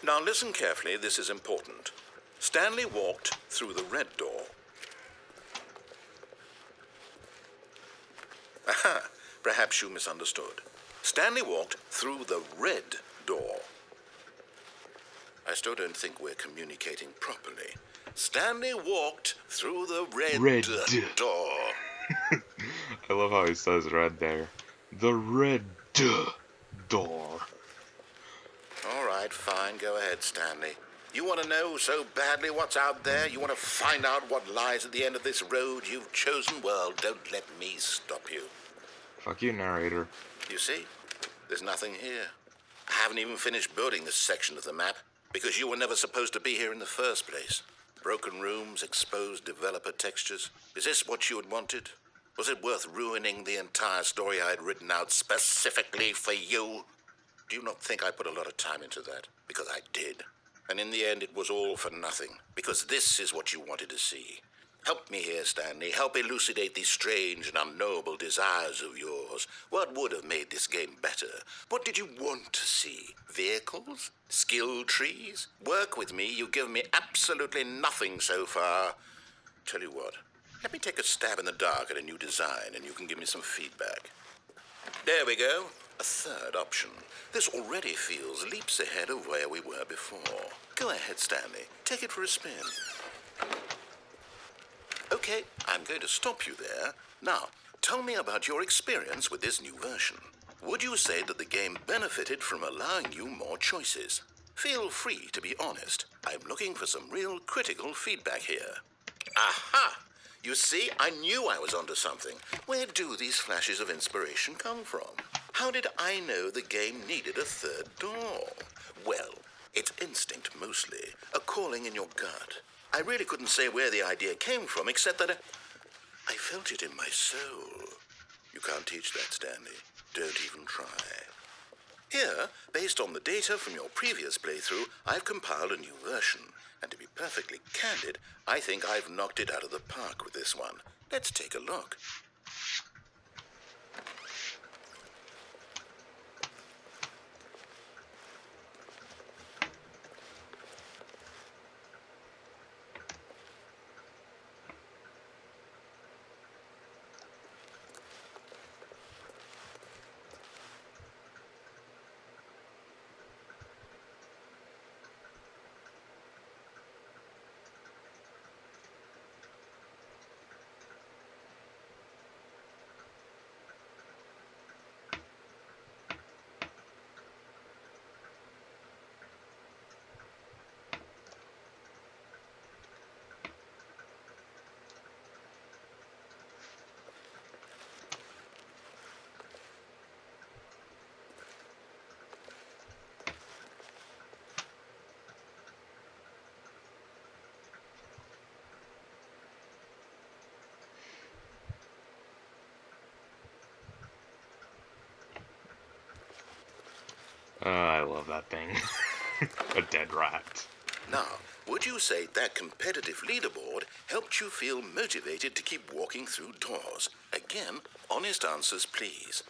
Now listen carefully, this is important. Stanley walked through the red door. Aha, perhaps you misunderstood. Stanley walked through the red door. I still don't think we're communicating properly. Stanley walked through the red door. I love how he says red there. The red door. All right, fine, go ahead, Stanley. You want to know so badly what's out there? You want to find out what lies at the end of this road you've chosen? Well, don't let me stop you. Fuck you, narrator. You see, there's nothing here. I haven't even finished building this section of the map, because you were never supposed to be here in the first place. Broken rooms, exposed developer textures. Is this what you had wanted? Was it worth ruining the entire story I had written out specifically for you? Do you not think I put a lot of time into that? Because I did. And in the end, it was all for nothing, because this is what you wanted to see. Help me here, Stanley. Help elucidate these strange and unknowable desires of yours. What would have made this game better? What did you want to see? Vehicles? Skill trees? Work with me. You've given me absolutely nothing so far. Tell you what, let me take a stab in the dark at a new design, and you can give me some feedback. There we go. A third option. This already feels leaps ahead of where we were before. Go ahead, Stanley. Take it for a spin. Okay, I'm going to stop you there. Now, tell me about your experience with this new version. Would you say that the game benefited from allowing you more choices? Feel free to be honest. I'm looking for some real critical feedback here. Aha! You see, I knew I was onto something. Where do these flashes of inspiration come from? How did I know the game needed a third door? Well, it's instinct mostly, a calling in your gut. I really couldn't say where the idea came from, except that I felt it in my soul. You can't teach that, Stanley. Don't even try. Here, based on the data from your previous playthrough, I've compiled a new version. And to be perfectly candid, I think I've knocked it out of the park with this one. Let's take a look. I love that thing. A dead rat. Now, would you say that competitive leaderboard helped you feel motivated to keep walking through doors? Again, honest answers, please.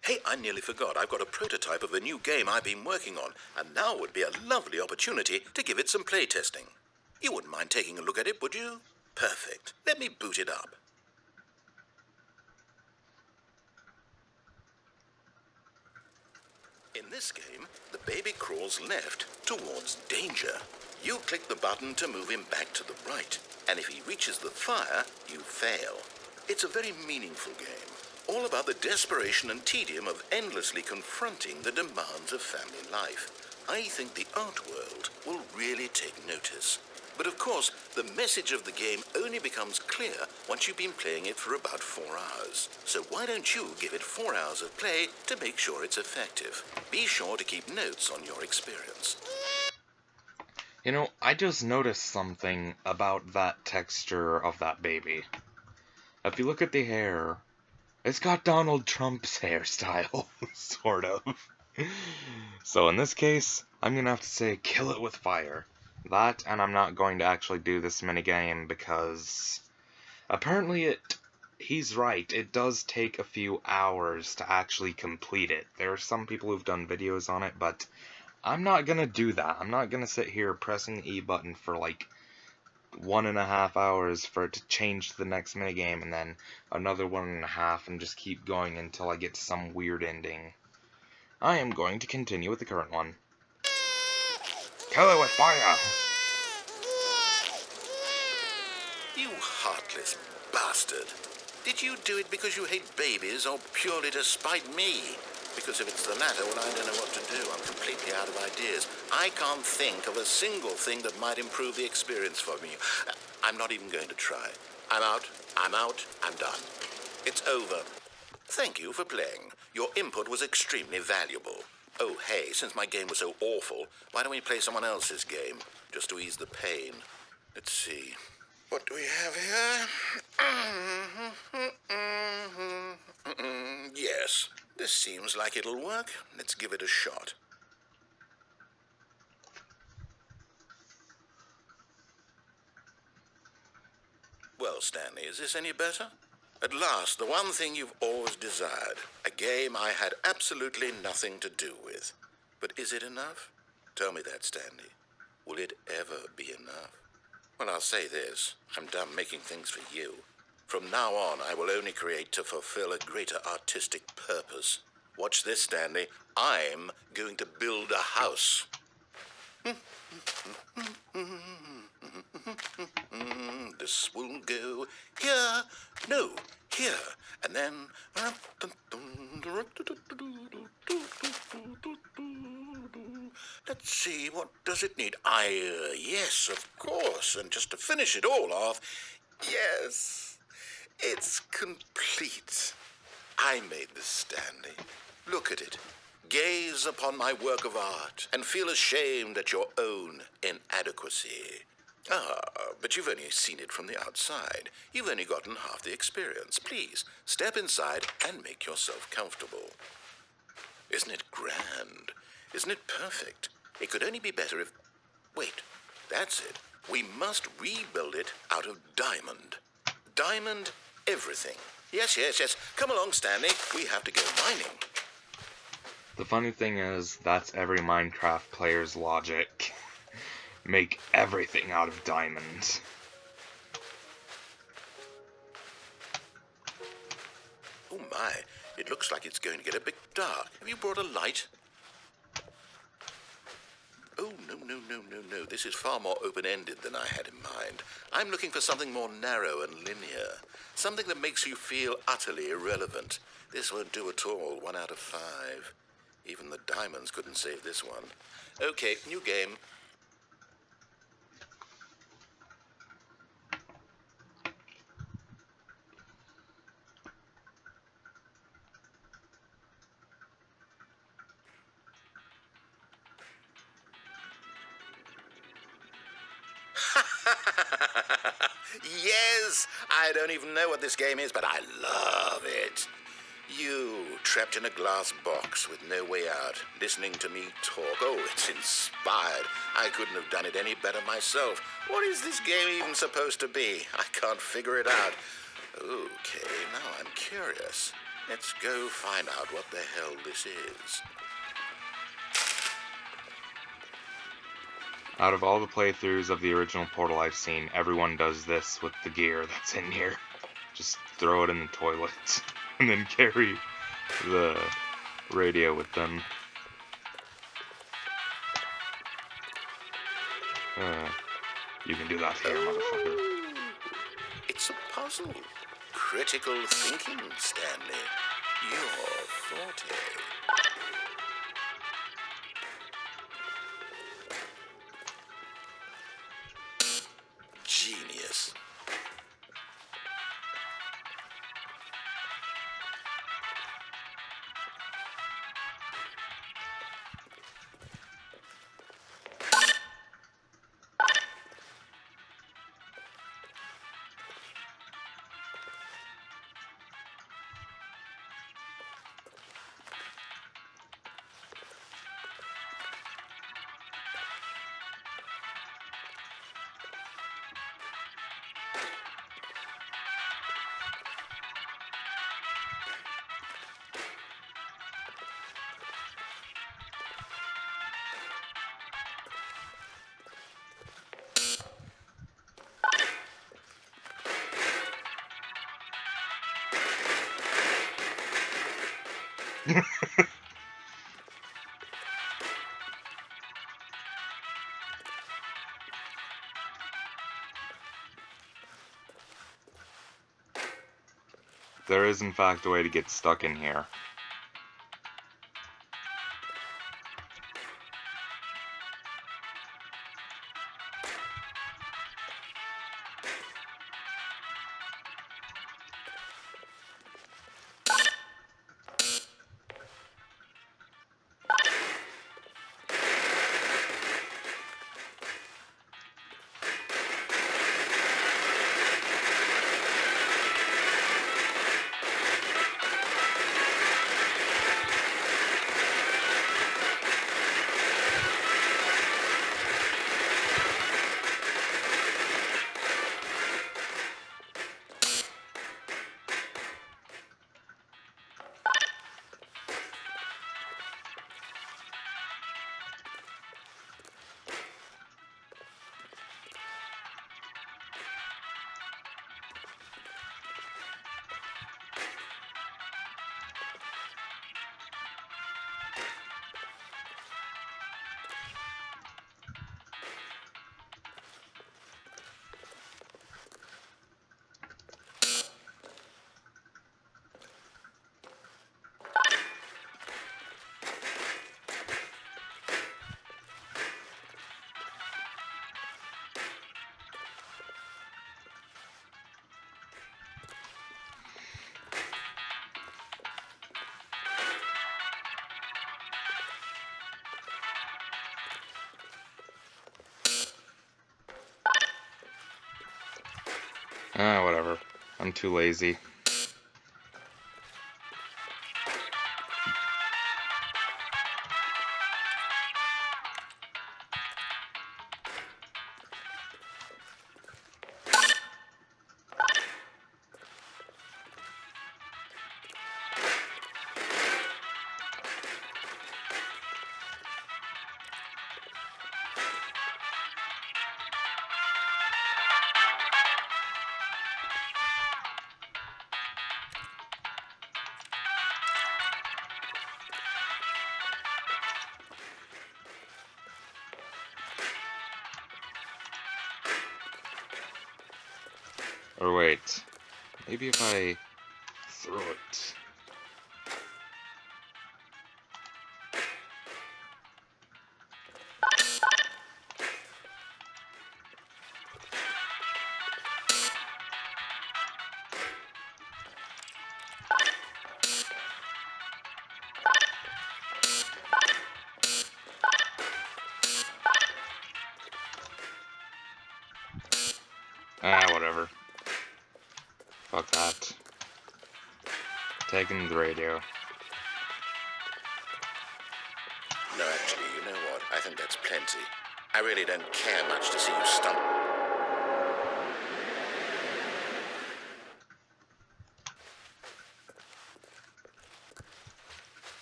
Hey, I nearly forgot. I've got a prototype of a new game I've been working on, and now would be a lovely opportunity to give it some playtesting. You wouldn't mind taking a look at it, would you? Perfect. Let me boot it up. In this game, the baby crawls left towards danger. You click the button to move him back to the right, and if he reaches the fire, you fail. It's a very meaningful game, all about the desperation and tedium of endlessly confronting the demands of family life. I think the art world will really take notice. But of course, the message of the game only becomes clear once you've been playing it for about 4 hours. So why don't you give it 4 hours of play to make sure it's effective? Be sure to keep notes on your experience. You know, I just noticed something about that texture of that baby. If you look at the hair, it's got Donald Trump's hairstyle, sort of. So in this case, I'm gonna have to say kill it with fire. That, and I'm not going to actually do this minigame because apparently he's right, it does take a few hours to actually complete it. There are some people who've done videos on it, but I'm not gonna do that. I'm not gonna sit here pressing the E button for like 1.5 hours for it to change to the next minigame and then another 1.5 and just keep going until I get to some weird ending. I am going to continue with the current one. Kill it with fire! You heartless bastard. Did you do it because you hate babies or purely to spite me? Because if it's the latter, well, I don't know what to do. I'm completely out of ideas. I can't think of a single thing that might improve the experience for me. I'm not even going to try. I'm out, I'm done. It's over. Thank you for playing. Your input was extremely valuable. Oh, hey, since my game was so awful, why don't we play someone else's game, just to ease the pain? Let's see. What do we have here? Yes, this seems like it'll work. Let's give it a shot. Well, Stanley, is this any better? At last, the one thing you've always desired. A game I had absolutely nothing to do with. But is it enough? Tell me that, Stanley. Will it ever be enough? Well, I'll say this. I'm done making things for you. From now on, I will only create to fulfill a greater artistic purpose. Watch this, Stanley. I'm going to build a house. This will go here. No, here. And then... Let's see, what does it need? Yes, of course. And just to finish it all off, yes, it's complete. I made this, Stanley. Look at it. Gaze upon my work of art and feel ashamed at your own inadequacy. Ah, but you've only seen it from the outside. You've only gotten half the experience. Please, step inside and make yourself comfortable. Isn't it grand? Isn't it perfect? It could only be better if... Wait, that's it. We must rebuild it out of diamond. Diamond everything. Yes. Come along, Stanley. We have to go mining. The funny thing is, that's every Minecraft player's logic. Make everything out of diamonds. Oh my, it looks like it's going to get a bit dark. Have you brought a light? Oh, no. This is far more open-ended than I had in mind. I'm looking for something more narrow and linear. Something that makes you feel utterly irrelevant. This won't do at all. 1 out of 5. Even the diamonds couldn't save this one. Okay, new game. Yes! I don't even know what this game is, but I love it. You, trapped in a glass box with no way out, listening to me talk. Oh, it's inspired. I couldn't have done it any better myself. What is this game even supposed to be? I can't figure it out. Okay, now I'm curious. Let's go find out what the hell this is. Out of all the playthroughs of the original Portal I've seen, everyone does this with the gear that's in here. Just throw it in the toilet, and then carry the radio with them. You can do that here, motherfucker. It's a puzzle. Critical thinking, Stanley. Your forte. Genius. There is, in fact, a way to get stuck in here. Whatever. I'm too lazy. Or wait, maybe if I throw it. Whatever. Fuck that. Taking the radio. No, actually, you know what? I think that's plenty. I really don't care much to see you stumble.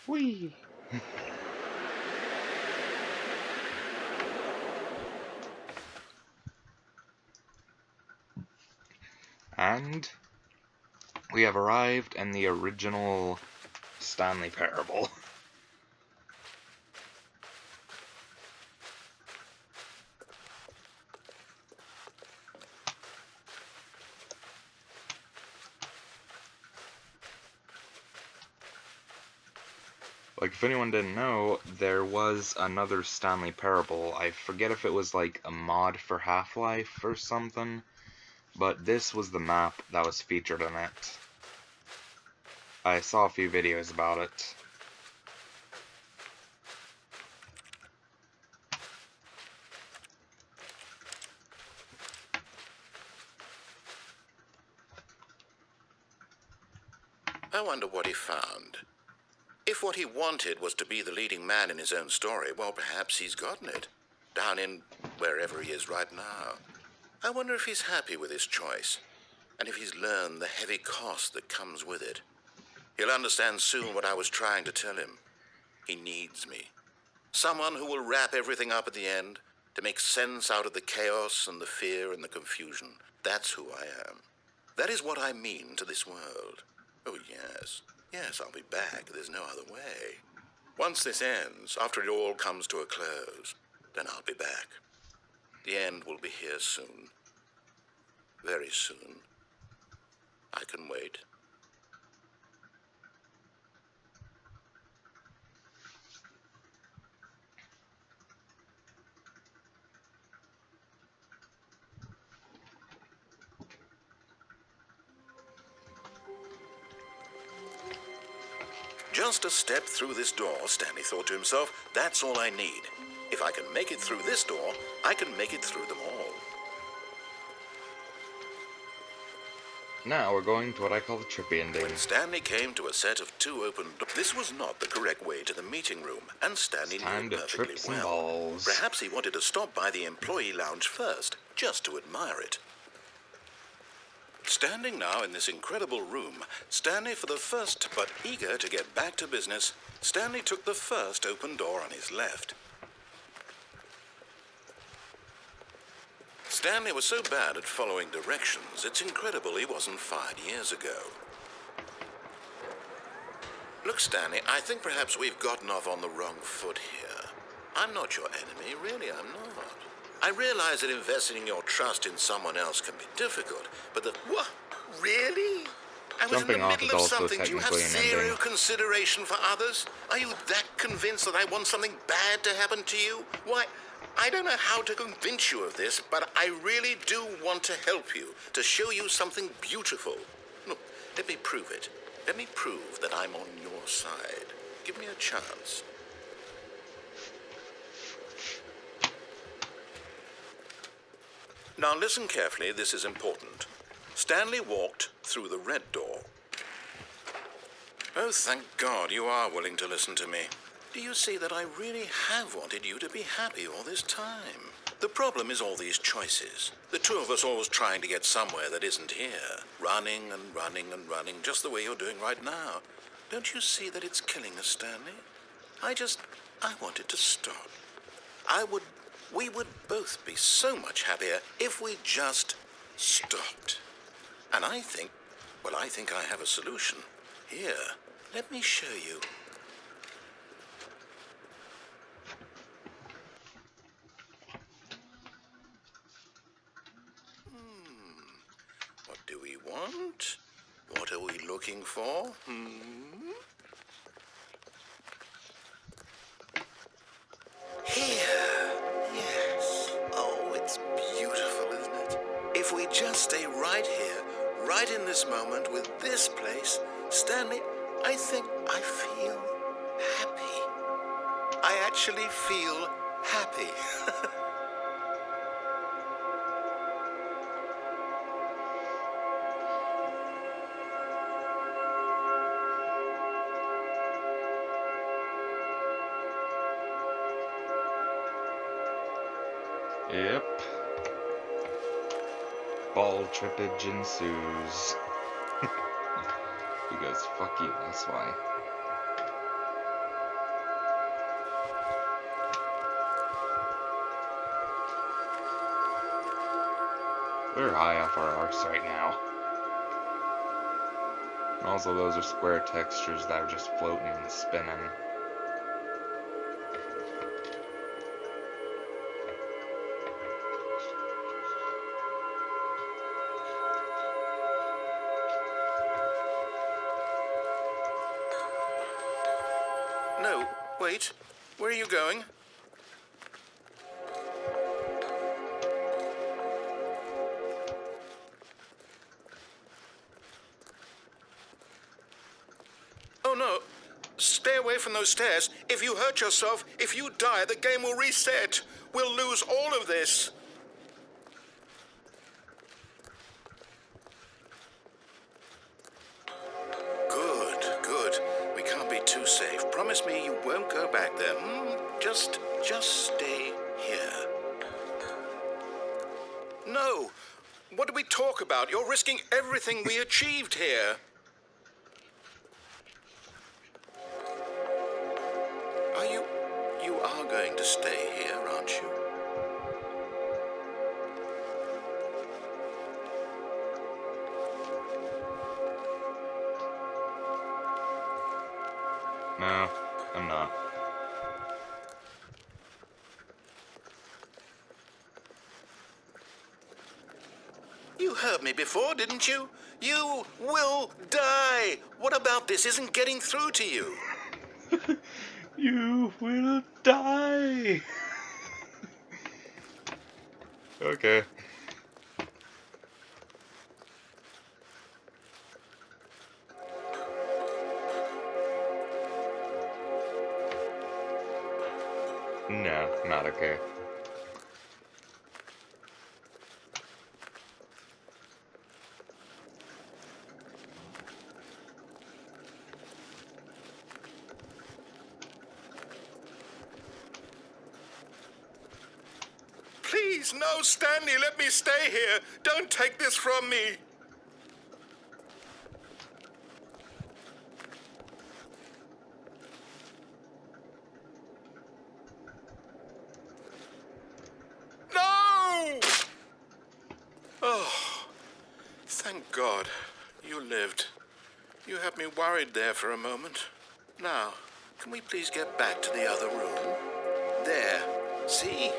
Whee! And we have arrived in the original Stanley parable. Like, if anyone didn't know, there was another Stanley parable. I forget if it was like a mod for Half-Life or something, but this was the map that was featured in it. I saw a few videos about it. I wonder what he found. If what he wanted was to be the leading man in his own story, well, perhaps he's gotten it. Down in wherever he is right now. I wonder if he's happy with his choice, and if he's learned the heavy cost that comes with it. He'll understand soon what I was trying to tell him. He needs me. Someone who will wrap everything up at the end, to make sense out of the chaos and the fear and the confusion. That's who I am. That is what I mean to this world. Oh, yes. Yes, I'll be back. There's no other way. Once this ends, after it all comes to a close, then I'll be back. The end will be here soon. Very soon. I can wait. Just a step through this door, Stanley thought to himself. That's all I need. If I can make it through this door, I can make it through them all. Now we're going to what I call the trippy ending. When Stanley came to a set of two open doors, this was not the correct way to the meeting room, and Stanley Time knew to it perfectly trip some well. balls. Perhaps he wanted to stop by the employee lounge first, just to admire it. Standing now in this incredible room, Stanley for the first, but eager to get back to business, Stanley took the first open door on his left. Stanley was so bad at following directions, it's incredible he wasn't fired years ago. Look, Stanley, I think perhaps we've gotten off on the wrong foot here. I'm not your enemy, really, I'm not. I realize that investing your trust in someone else can be difficult, but the... What? Really? I was Jumping in the off middle is of also something. Do you have technically an zero ending. consideration for others? Are you that convinced that I want something bad to happen to you? Why, I don't know how to convince you of this, but I really do want to help you, to show you something beautiful. Look, let me prove it. Let me prove that I'm on your side. Give me a chance. Now listen carefully, this is important. Stanley walked through the red door. Oh, thank God you are willing to listen to me. Do you see that I really have wanted you to be happy all this time? The problem is all these choices. The two of us always trying to get somewhere that isn't here. Running and running and running, just the way you're doing right now. Don't you see that it's killing us, Stanley? I wanted to stop. We would both be so much happier if we just stopped. And I think I have a solution. Here, let me show you. What do we want? What are we looking for? Here. Yes. Oh, it's beautiful, isn't it? If we just stay right here, right in this moment with this place, Stanley, I think I feel happy. I actually feel happy. Yep. Ball trippage ensues. Because fuck you, that's why. We're high off our arse right now. And also, those are square textures that are just floating and spinning. No, wait. Where are you going? Oh, no. Stay away from those stairs. If you hurt yourself, if you die, the game will reset. We'll lose all of this. Good. We can't be too safe. Promise me you won't go back there. Just stay here. No. What do we talk about? You're risking everything we achieved here. You are going to stay here, aren't you? No, I'm not. You heard me before, didn't you? You will die. What about this isn't getting through to you? You will die! Okay. No, not okay. Please, no, Stanley, let me stay here. Don't take this from me. No! Oh, thank God you lived. You had me worried there for a moment. Now, can we please get back to the other room? There. See?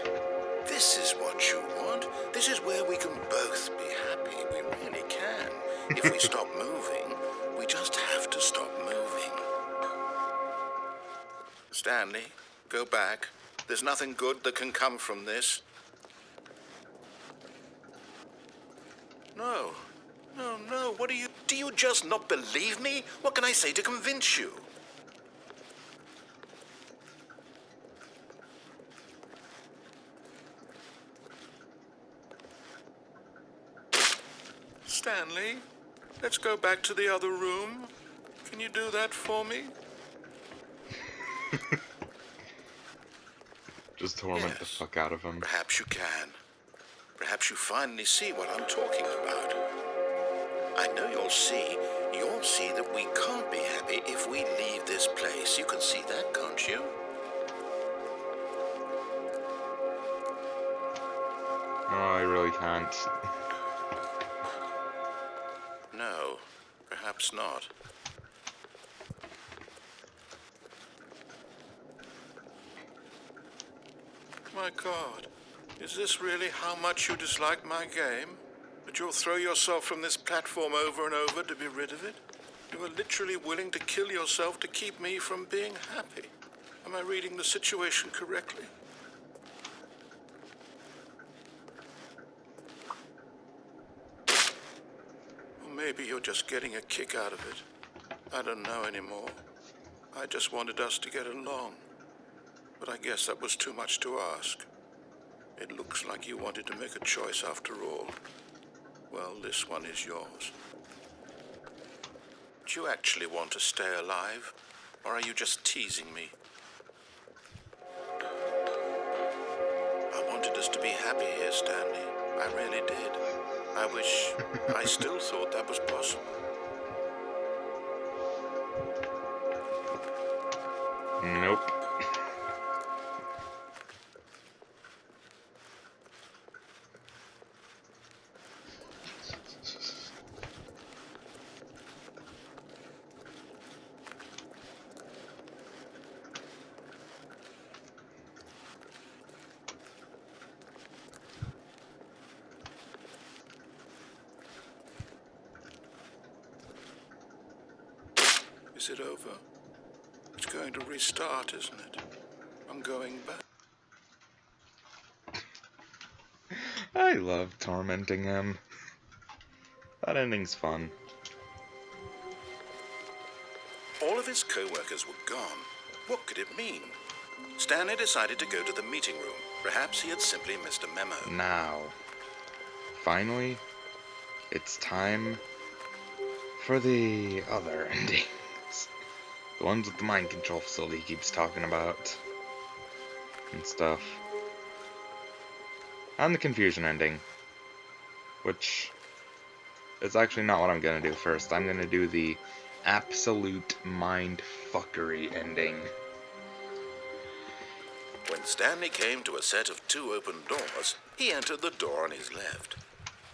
This is what you want. This is where we can both be happy. We really can. If we stop moving, we just have to stop moving. Stanley, go back. There's nothing good that can come from this. No. What do you just not believe me? What can I say to convince you? Stanley, let's go back to the other room. Can you do that for me? Just torment the Yes. fuck out of him. Perhaps you can. Perhaps you finally see what I'm talking about. I know you'll see. You'll see that we can't be happy if we leave this place. You can see that, can't you? No, I really can't. No, perhaps not. My God, is this really how much you dislike my game? That you'll throw yourself from this platform over and over to be rid of it? You are literally willing to kill yourself to keep me from being happy. Am I reading the situation correctly? Or maybe you're just getting a kick out of it. I don't know anymore. I just wanted us to get along. But I guess that was too much to ask. It looks like you wanted to make a choice after all. Well, this one is yours. Do you actually want to stay alive? Or are you just teasing me? I wanted us to be happy here, Stanley. I really did. I wish I still thought that was possible. Nope. Is it over? It's going to restart, isn't it? I'm going back. I love tormenting him. That ending's fun. All of his co-workers were gone. What could it mean? Stanley decided to go to the meeting room. Perhaps he had simply missed a memo. Now, finally, it's time for the other endings. The ones with the mind control facility he keeps talking about. And stuff. And the confusion ending. Which is actually not what I'm gonna do first. I'm gonna do the absolute mindfuckery ending. When Stanley came to a set of 2 open doors, he entered the door on his left.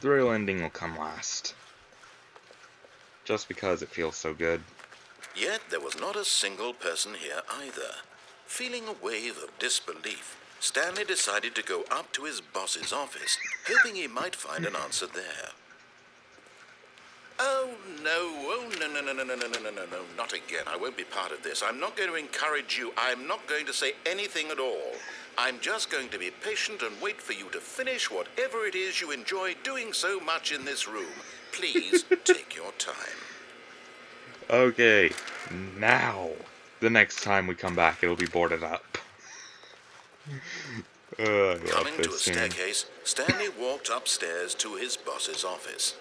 The real ending will come last. Just because it feels so good. Yet there was not a single person here either. Feeling a wave of disbelief, Stanley decided to go up to his boss's office, hoping he might find an answer there. Oh, no, not again. I won't be part of this. I'm not going to encourage you. I'm not going to say anything at all. I'm just going to be patient and wait for you to finish whatever it is you enjoy doing so much in this room. Please take your time. Okay, now, the next time we come back, it'll be boarded up. I love Coming to a this scene. staircase, Stanley walked upstairs to his boss's office.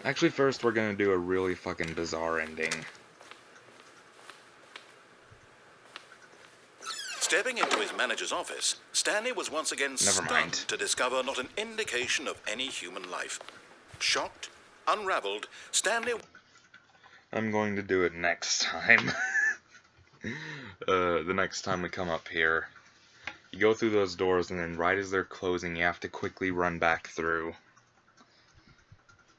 Actually, first we're gonna do a really fucking bizarre ending. Stepping into his manager's office, Stanley was once again Never mind. stunned to discover not an indication of any human life. Shocked, unraveled, Stanley... I'm going to do it next time. The next time we come up here. You go through those doors, and then right as they're closing, you have to quickly run back through.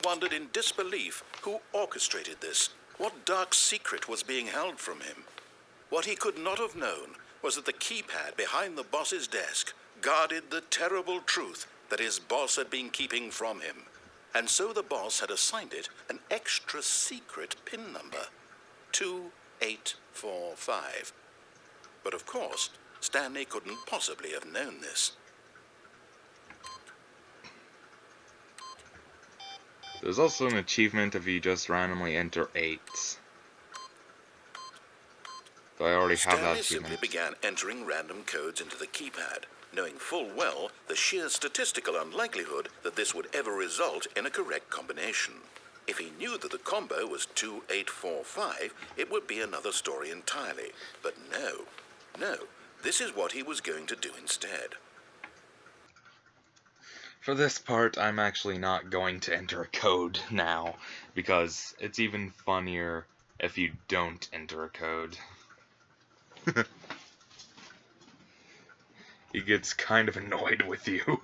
wondered in disbelief who orchestrated this, what dark secret was being held from him. What he could not have known was that the keypad behind the boss's desk guarded the terrible truth that his boss had been keeping from him. And so the boss had assigned it an extra secret PIN number, 2845. But of course, Stanley couldn't possibly have known this. There's also an achievement if you just randomly enter 8s. Though I already have that Stanley simply achievement. began entering random codes into the keypad. knowing full well the sheer statistical unlikelihood that this would ever result in a correct combination. If he knew that the combo was 2845, it would be another story entirely. But no, this is what he was going to do instead. For this part, I'm actually not going to enter a code now, because it's even funnier if you don't enter a code. He gets kind of annoyed with you.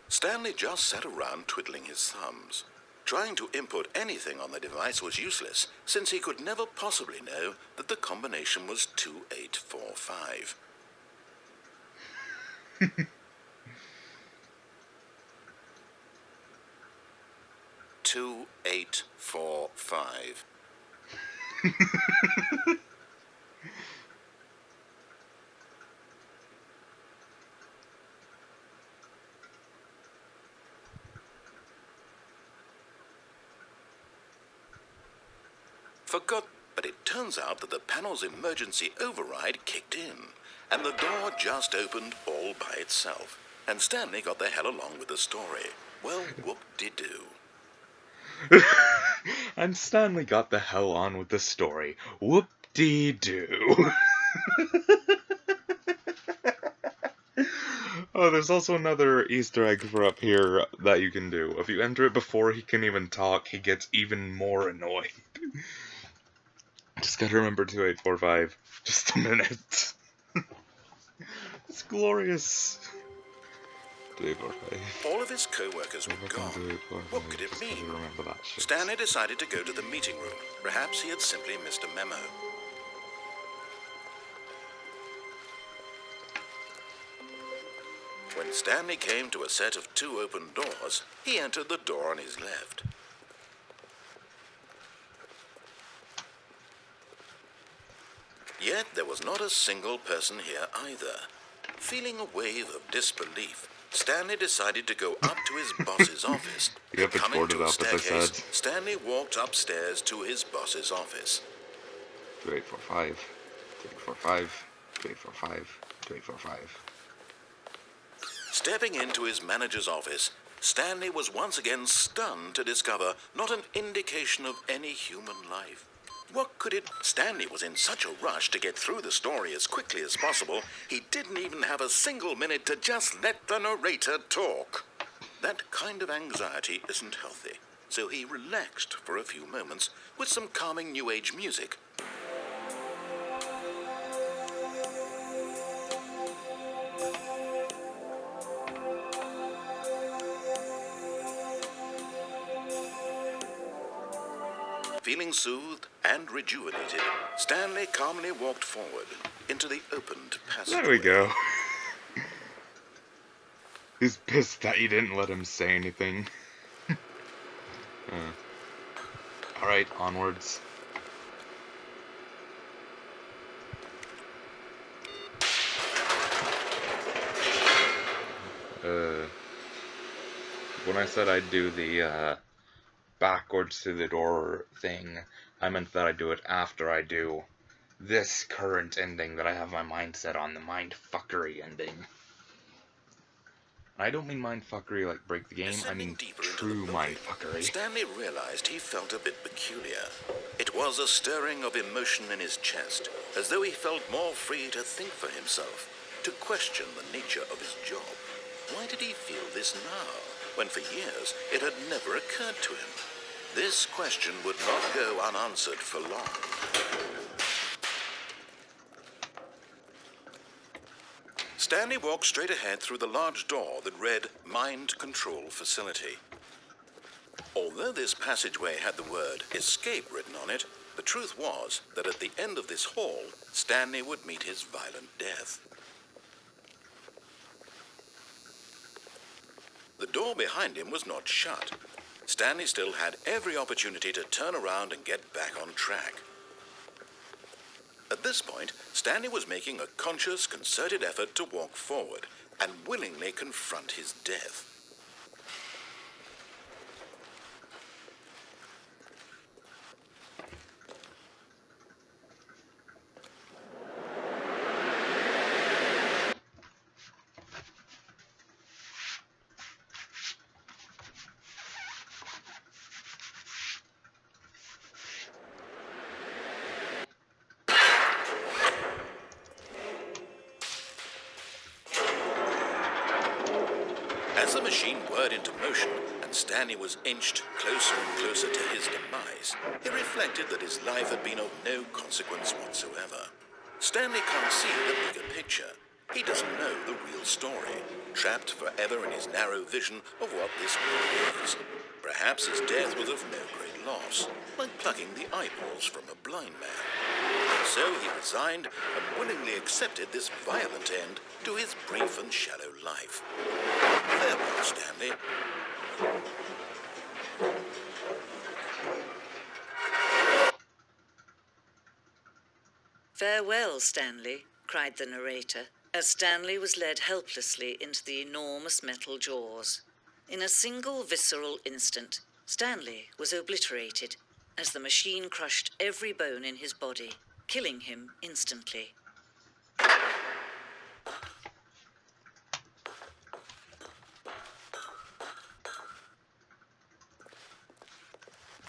Stanley just sat around twiddling his thumbs. Trying to input anything on the device was useless, since he could never possibly know that the combination was 2845. 2845. Forgot, but it turns out that the panel's emergency override kicked in, and the door just opened all by itself, and Stanley got the hell along with the story. Well, whoop-de-doo. And Stanley got the hell on with the story. Whoop-dee-doo. Oh, there's also another Easter egg for up here that you can do. If you enter it before he can even talk, he gets even more annoyed. Just gotta remember 2845. Just a minute. It's glorious. 2845. All of his co-workers were gone. What could it mean? Remember that shit. Stanley decided to go to the meeting room. Perhaps he had simply missed a memo. When Stanley came to a set of 2 open doors, he entered the door on his left. Yet there was not a single person here either. Feeling a wave of disbelief, Stanley decided to go up to his boss's office. Yep, it's Coming boarded to a up, as I staircase, said. Stanley walked upstairs to his boss's office. 2845. 2845. 2845. 2845. Stepping into his manager's office, Stanley was once again stunned to discover not an indication of any human life. What could it... Stanley was in such a rush to get through the story as quickly as possible, he didn't even have a single minute to just let the narrator talk. That kind of anxiety isn't healthy, so he relaxed for a few moments with some calming New Age music. Feeling soothed and rejuvenated, Stanley calmly walked forward into the opened passageway. There we go. He's pissed that you didn't let him say anything. Alright, onwards. When I said I'd do the, backwards through the door thing, I meant that I'd do it after I do this current ending that I have my mind set on, the mindfuckery ending. I don't mean mindfuckery like break the game, I mean true mindfuckery. Stanley realized he felt a bit peculiar. It was a stirring of emotion in his chest, as though he felt more free to think for himself, to question the nature of his job. Why did he feel this now, when for years it had never occurred to him? This question would not go unanswered for long. Stanley walked straight ahead through the large door that read Mind Control Facility. Although this passageway had the word Escape written on it, the truth was that at the end of this hall, Stanley would meet his violent death. The door behind him was not shut. Stanley still had every opportunity to turn around and get back on track. At this point, Stanley was making a conscious, concerted effort to walk forward and willingly confront his death. As the machine whirred into motion and Stanley was inched closer and closer to his demise, he reflected that his life had been of no consequence whatsoever. Stanley can't see the bigger picture. He doesn't know the real story, trapped forever in his narrow vision of what this world is. Perhaps his death was of no great loss, like plucking the eyeballs from a blind man. So he resigned and willingly accepted this violent end to his brief and shallow life. Farewell, Stanley. "Farewell, Stanley," cried the narrator, as Stanley was led helplessly into the enormous metal jaws. In a single visceral instant, Stanley was obliterated as the machine crushed every bone in his body, killing him instantly.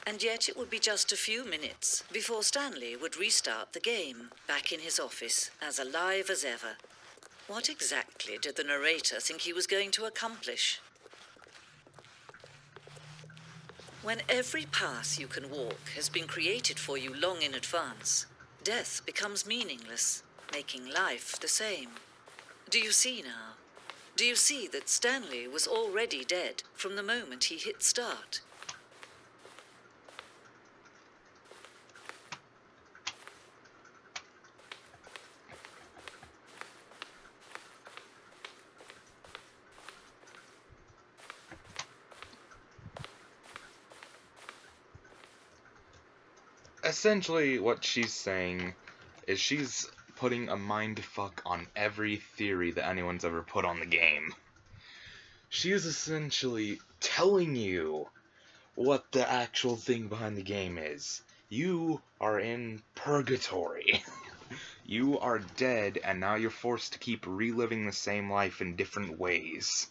And yet it would be just a few minutes before Stanley would restart the game, back in his office, as alive as ever. What exactly did the narrator think he was going to accomplish? When every path you can walk has been created for you long in advance, death becomes meaningless, making life the same. Do you see now? Do you see that Stanley was already dead from the moment he hit start? Essentially, what she's saying is she's putting a mindfuck on every theory that anyone's ever put on the game. She is essentially telling you what the actual thing behind the game is. You are in purgatory. You are dead, and now you're forced to keep reliving the same life in different ways.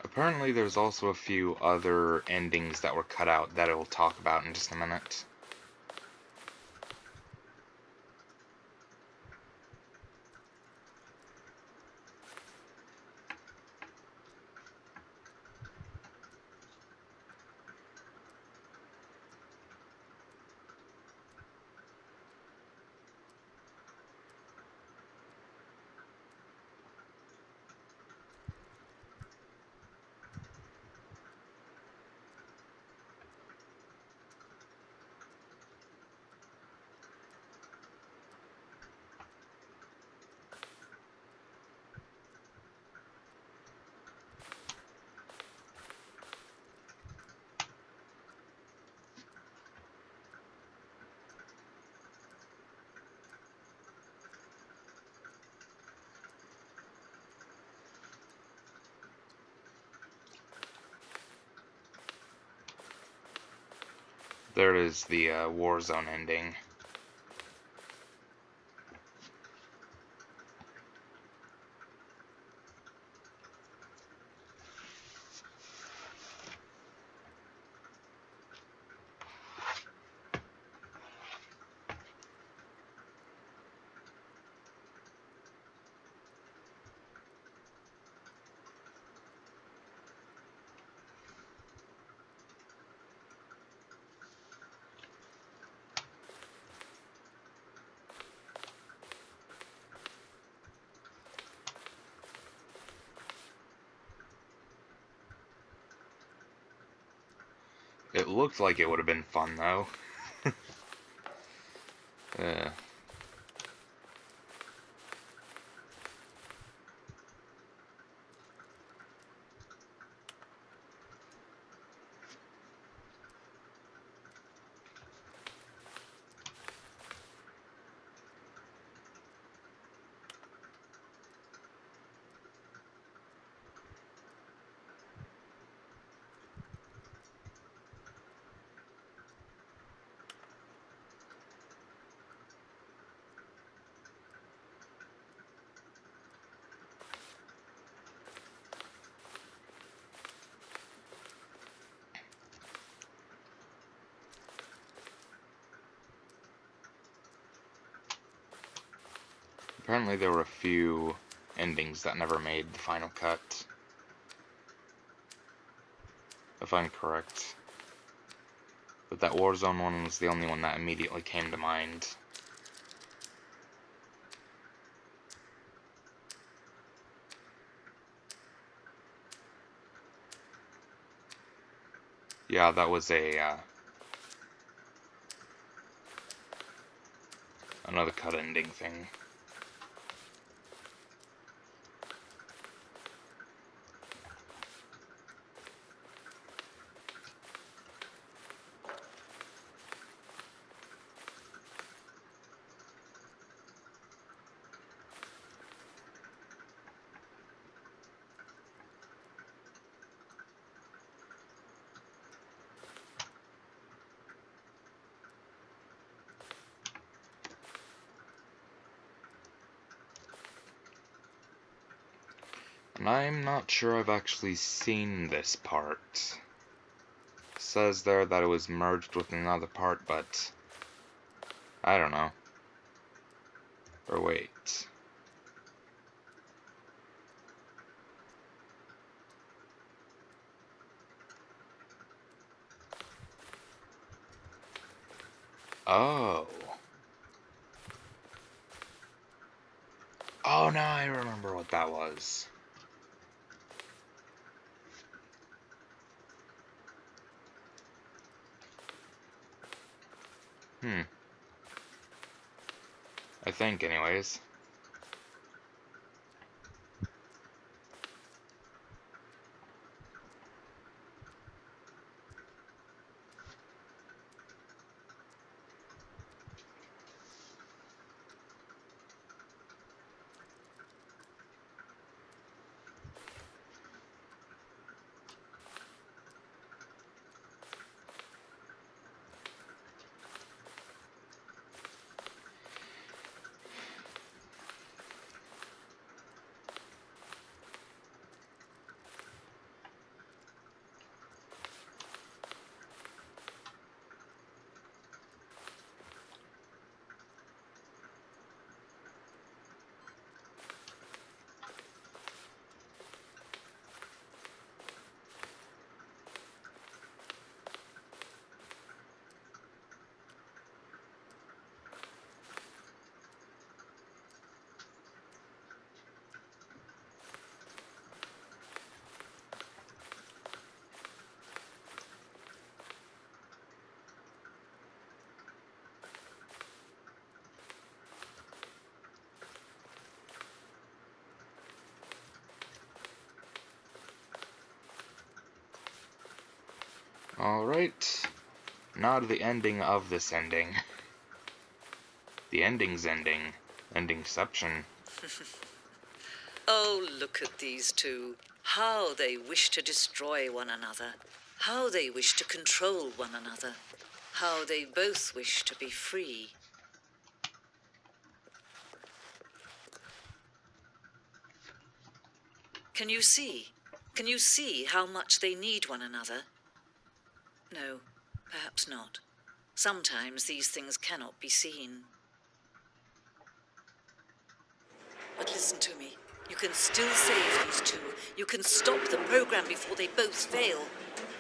Apparently there's also a few other endings that were cut out that I will talk about in just a minute. There is the Warzone ending. It looked like it would have been fun, though. uh, Apparently there were a few endings that never made the final cut, if I'm correct. But that Warzone one was the only one that immediately came to mind. Yeah, that was another cut ending thing. And I'm not sure I've actually seen this part. It says there that it was merged with another part, but I don't know. Or wait. Oh. Oh, now I remember what that was. I think, anyways. Alright. Now to the ending of this ending. The ending's ending. Endingception. Oh, look at these two. How they wish to destroy one another. How they wish to control one another. How they both wish to be free. Can you see? Can you see how much they need one another? No, perhaps not. Sometimes these things cannot be seen. But listen to me. You can still save these two. You can stop the program before they both fail.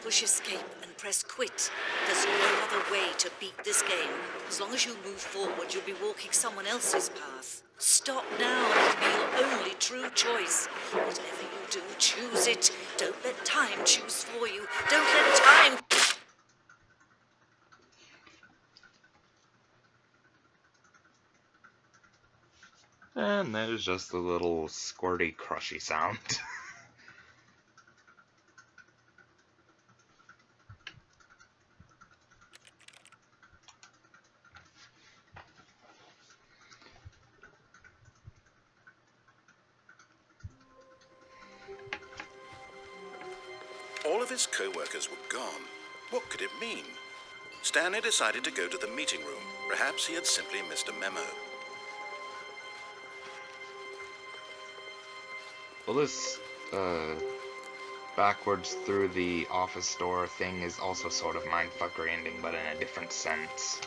Push escape and press quit. There's no other way to beat this game. As long as you move forward, you'll be walking someone else's path. Stop now. It'll be your only true choice. Whatever you do, choose it. Don't let time choose for you. Don't let time... And there's just a little squirty, crushy sound. All of his co-workers were gone. What could it mean? Stanley decided to go to the meeting room. Perhaps he had simply missed a memo. Well, this, backwards through the office door thing is also sort of mindfuckery ending, but in a different sense.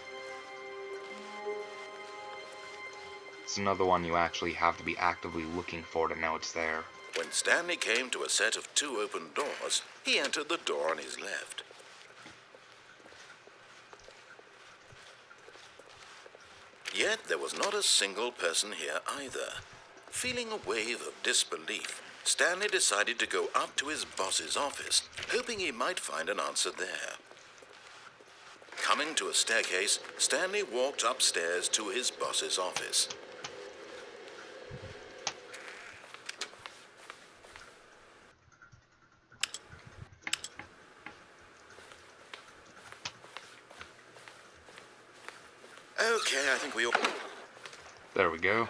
It's another one you actually have to be actively looking for to know it's there. When Stanley came to a set of 2 open doors, he entered the door on his left. Yet there was not a single person here either. Feeling a wave of disbelief, Stanley decided to go up to his boss's office, hoping he might find an answer there. Coming to a staircase, Stanley walked upstairs to his boss's office. Okay, I think we all... There we go.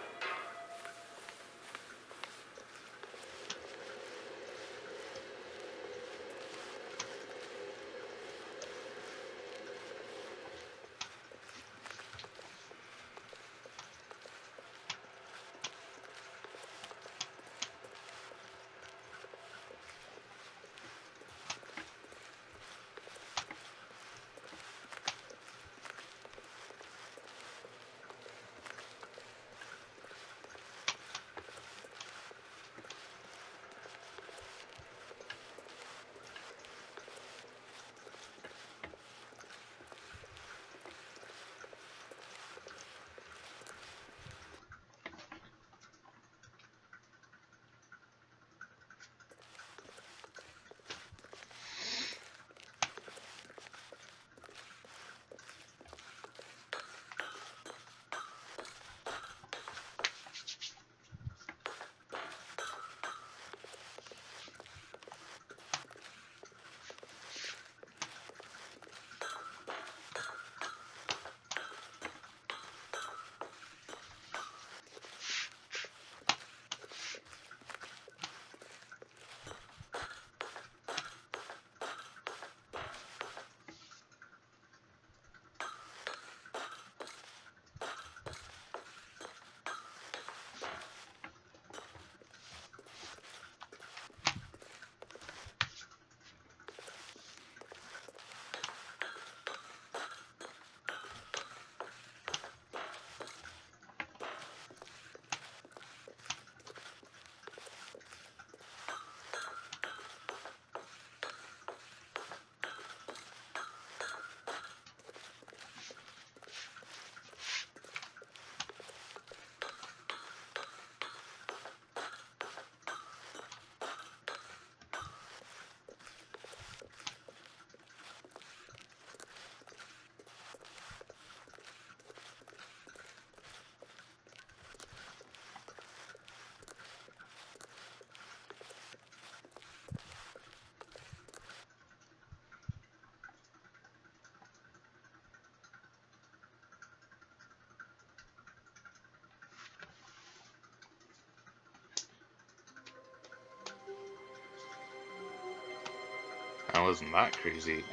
That wasn't that crazy.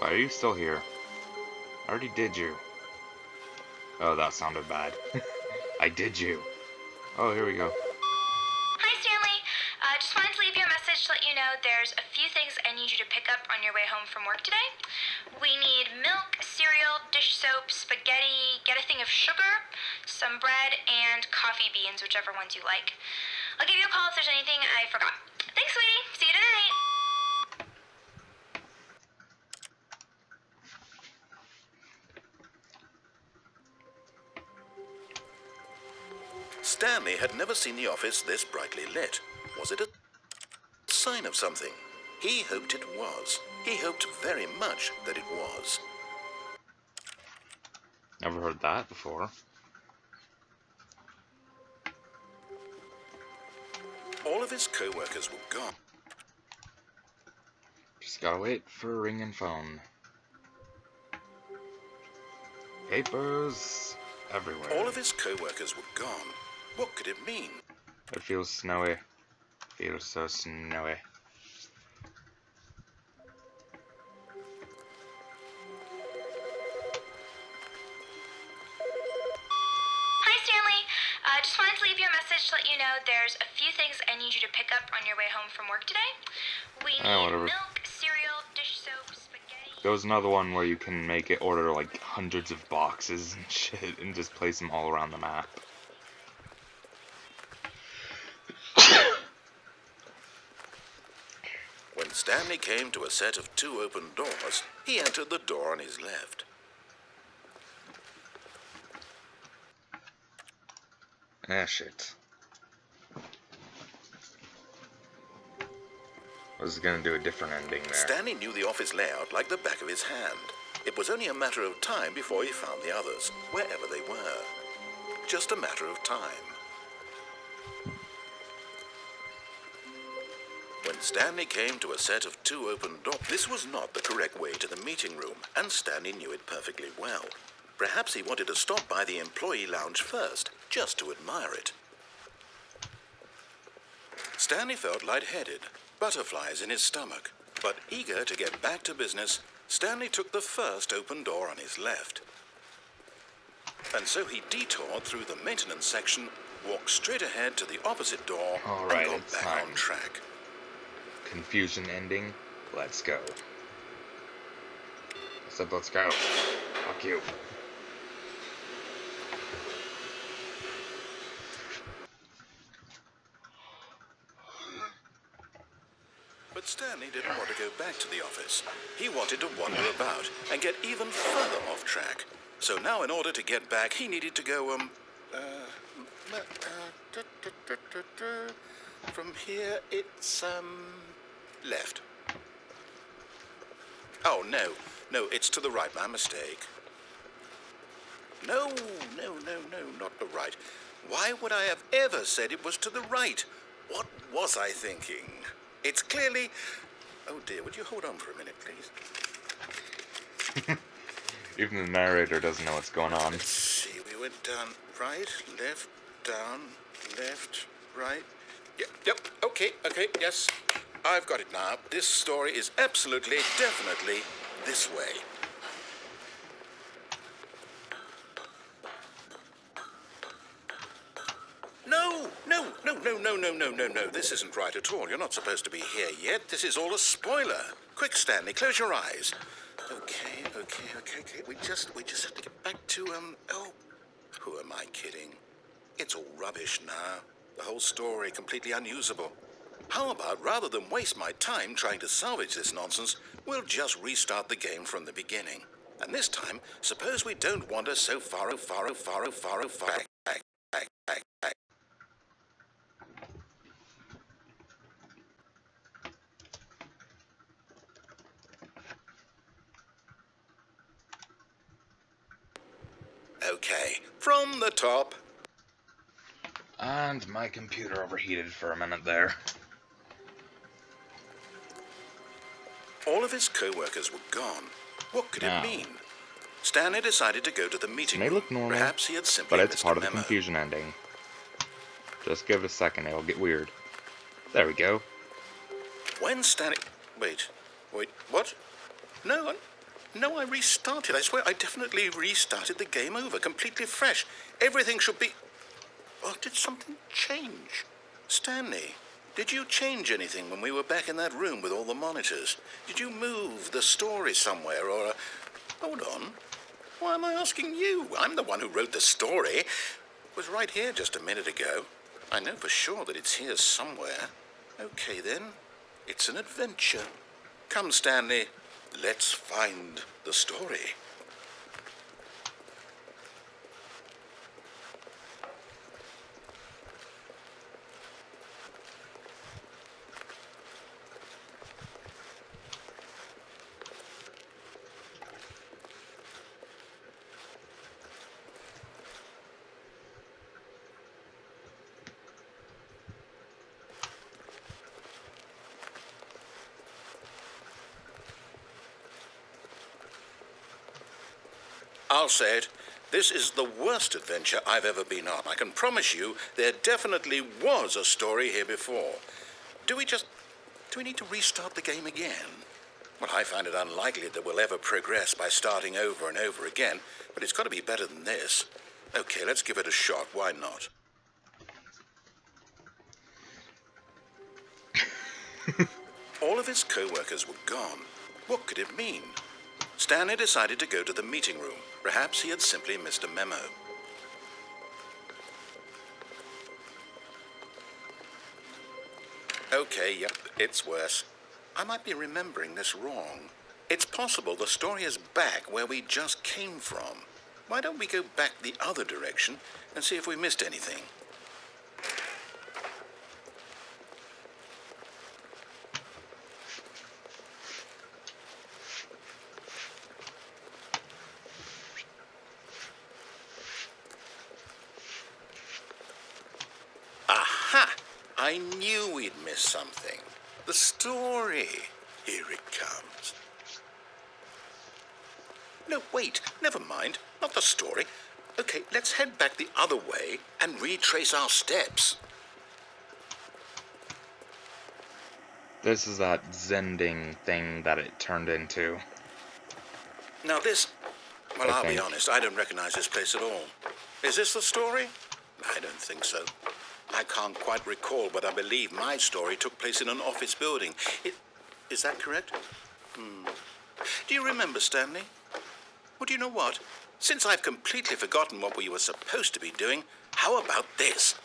Why are you still here? I already did you. Oh, that sounded bad. I did you. Oh, here we go. Hi, Stanley. Just wanted to leave you a message to let you know there's a few things I need you to pick up on your way home from work today. We need milk, cereal, dish soap, spaghetti, get a thing of sugar, some bread, and coffee beans, whichever ones you like. I'll give you a call if there's anything I forgot. Thanks, sweetie. See you tonight. Stanley had never seen the office this brightly lit. Was it a sign of something? He hoped it was. He hoped very much that it was. Never heard that before. All of his co-workers were gone. Just gotta wait for a ringing phone. Papers everywhere. All of his co-workers were gone. What could it mean? It feels snowy. Feels so snowy. Hi, Stanley. Just wanted to leave you a message to let you know there's a few things I need you to pick up on your way home from work today. We need Whatever. milk, cereal, dish soap, spaghetti. There was another one where you can make it order like hundreds of boxes and shit and just place them all around the map. When Stanley came to a set of 2 open doors, he entered the door on his left. Ah, shit. I was gonna do a different ending there. Stanley knew the office layout like the back of his hand. It was only a matter of time before he found the others, wherever they were. Just a matter of time. When Stanley came to a set of 2 open doors, this was not the correct way to the meeting room, and Stanley knew it perfectly well. Perhaps he wanted to stop by the employee lounge first, just to admire it. Stanley felt lightheaded, butterflies in his stomach, but eager to get back to business, Stanley took the first open door on his left. And so he detoured through the maintenance section, walked straight ahead to the opposite door, All right, and got it's back time. on track. Confusion ending. Let's go. I said let's go. Fuck you. But Stanley didn't want to go back to the office. He wanted to wander about and get even further off track. So now in order to get back, he needed to go, from here it's, left. Oh, no, it's to the right, my mistake. No, not the right. Why would I have ever said it was to the right? What was I thinking? It's clearly... Oh dear, would you hold on for a minute, please? Even the narrator doesn't know what's going on. Let's see, we went down, right, left, down, left, right. Yep, okay, yes. I've got it now. This story is absolutely, definitely this way. No. This isn't right at all. You're not supposed to be here yet. This is all a spoiler. Quick, Stanley, close your eyes. Okay. We just have to get back to, who am I kidding? It's all rubbish now. The whole story completely unusable. How about, rather than waste my time trying to salvage this nonsense, we'll just restart the game from the beginning. And this time, suppose we don't wander so far back. Okay, from the top. And my computer overheated for a minute there. All of his co-workers were gone. What could Now, it mean? Stanley decided to go to the meeting may room. look normal, Perhaps he had simply but it's missed part a of the memo. confusion ending. Just give it a second, it'll get weird. There we go. When Stanley... Wait, what? No, I restarted. I swear, I definitely restarted the game over, completely fresh. Everything should be... Oh, did something change? Stanley, did you change anything when we were back in that room with all the monitors? Did you move the story somewhere, or... Hold on. Why am I asking you? I'm the one who wrote the story. It was right here just a minute ago. I know for sure that it's here somewhere. Okay, then. It's an adventure. Come, Stanley. Let's find the story. I'll say it. This is the worst adventure I've ever been on. I can promise you there definitely was a story here before. Do we need to restart the game again? Well, I find it unlikely that we'll ever progress by starting over and over again, but it's got to be better than this. Okay, let's give it a shot. Why not? All of his co-workers were gone. What could it mean? Stanley decided to go to the meeting room. Perhaps he had simply missed a memo. Okay, yep, it's worse. I might be remembering this wrong. It's possible the story is back where we just came from. Why don't we go back the other direction and see if we missed anything? Aha! I knew we'd missed something. The story. Here it comes. No, wait. Never mind. Not the story. Okay, let's head back the other way and retrace our steps. This is that Zending thing that it turned into. Now this... Well, I'll be think. honest. I don't recognize this place at all. Is this the story? I don't think so. I can't quite recall, but I believe my story took place in an office building. Is that correct? Do you remember, Stanley? Well, do you know what? Since I've completely forgotten what we were supposed to be doing, how about this?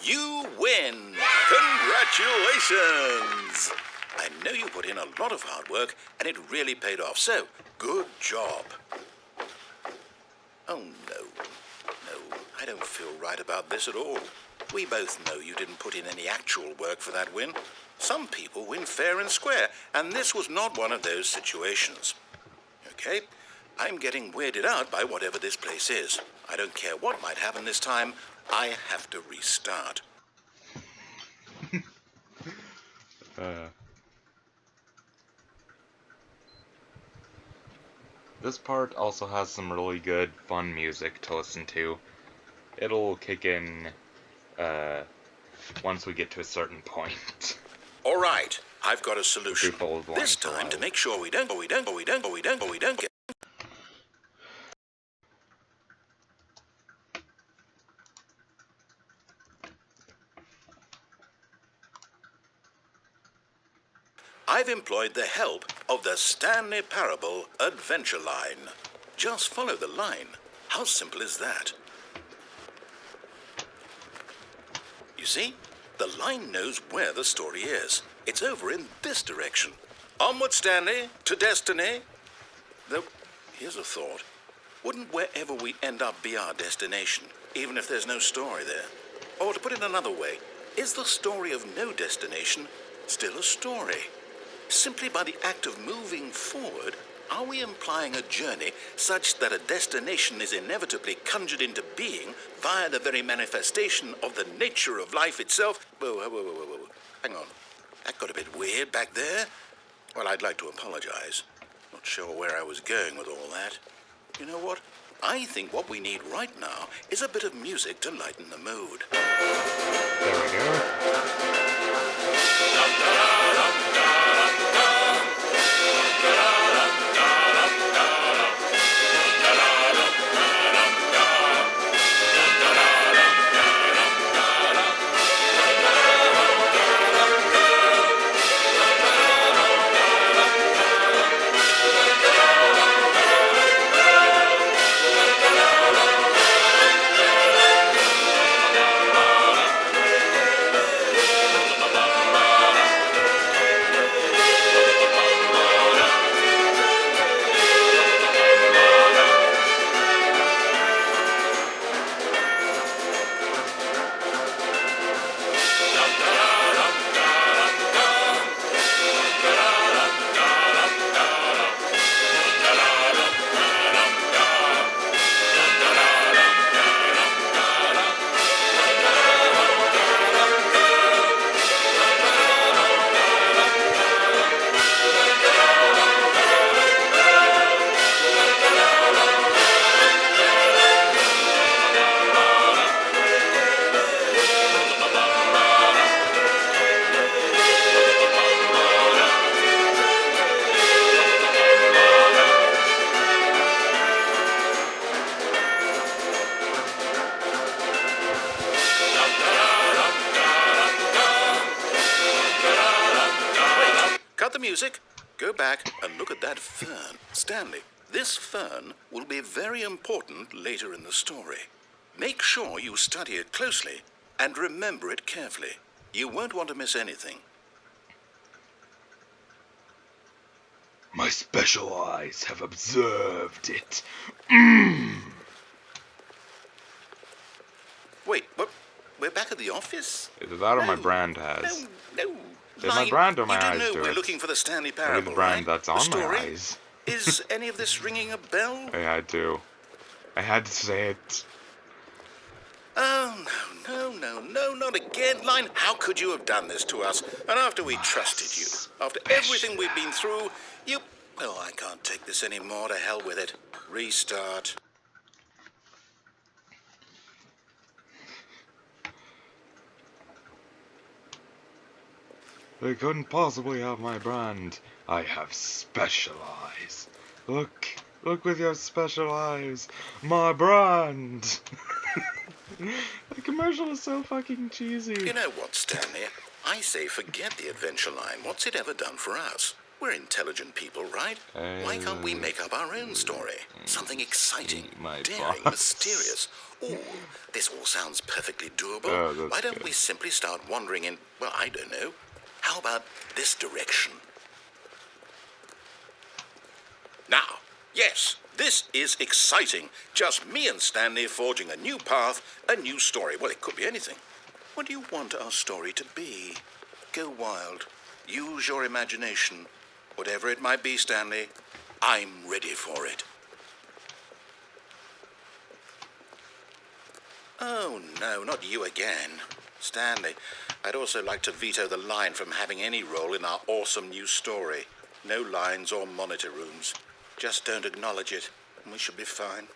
You win! Congratulations! I know you put in a lot of hard work, and it really paid off, so good job. Oh, no. No, I don't feel right about this at all. We both know you didn't put in any actual work for that win. Some people win fair and square, and this was not one of those situations. Okay? I'm getting weirded out by whatever this place is. I don't care what might happen this time. I have to restart. This part also has some really good, fun music to listen to. It'll kick in, once we get to a certain point. All right, I've got a solution. People with This lines for a time, to while. make sure we don't get... I've employed the help of the Stanley Parable Adventure Line. Just follow the line. How simple is that? You see? The line knows where the story is. It's over in this direction. Onward, Stanley, to destiny. Though, here's a thought. Wouldn't wherever we end up be our destination, even if there's no story there? Or to put it another way, is the story of no destination still a story? Simply by the act of moving forward, are we implying a journey such that a destination is inevitably conjured into being via the very manifestation of the nature of life itself? Whoa. Hang on. That got a bit weird back there. Well, I'd like to apologize. Not sure where I was going with all that. You know what? I think what we need right now is a bit of music to lighten the mood. There we go. Cut the music, go back and look at that fern. Stanley, This fern will be very important later in the story. Make sure you study it closely and remember it carefully. You won't want to miss anything. My special eyes have observed it. Wait, what? We're back at the office? Either that or my No, brand has. No. Did my Line, brand or my you do eyes know do we're it? looking for the Stanley Maybe parable, the brand right? that's The on story? my eyes. Is any of this ringing a bell? I had to. I had to say it. Oh, no, not again, Line. How could you have done this to us? And after we trusted you, after everything we've been through, you... Oh, I can't take this anymore. To hell with it. Restart. They couldn't possibly have my brand. I have special eyes. Look with your special eyes. My brand. The commercial is so fucking cheesy. You know what, Stanley? I say forget the adventure line. What's it ever done for us? We're intelligent people, right? Why can't we make up our own story? Something exciting, My daring, boss. mysterious. Ooh, this all sounds perfectly doable. Oh, that's Why don't good. we simply start wandering in, well, I don't know. How about this direction? Now, yes, this is exciting. Just me and Stanley forging a new path, a new story. Well, it could be anything. What do you want our story to be? Go wild. Use your imagination. Whatever it might be, Stanley, I'm ready for it. Oh, no, not you again. Stanley, I'd also like to veto the line from having any role in our awesome new story. No lines or monitor rooms. Just don't acknowledge it, and we should be fine.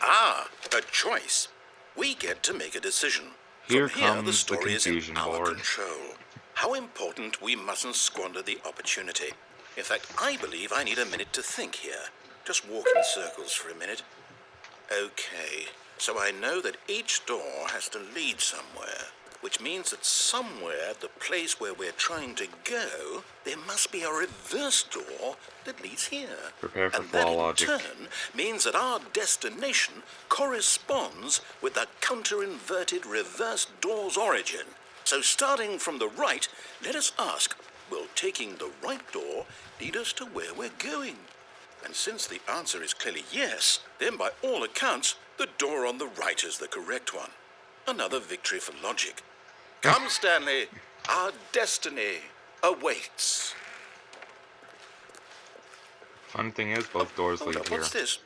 Ah, a choice. We get to make a decision. Here From here, the comes the story is in confusion our board. control. How important we mustn't squander the opportunity. In fact, I believe I need a minute to think here. Just walk in circles for a minute. Okay, so I know that each door has to lead somewhere, which means that somewhere at the place where we're trying to go, there must be a reverse door that leads here. Prepare for And that flaw in logic. turn means that our destination corresponds with the counter-inverted reverse door's origin. So starting from the right, let us ask, will taking the right door lead us to where we're going? And since the answer is clearly yes, then by all accounts, the door on the right is the correct one. Another victory for logic. Come, Stanley, our destiny awaits. Fun thing is, both doors Hold lead up, here. what's this?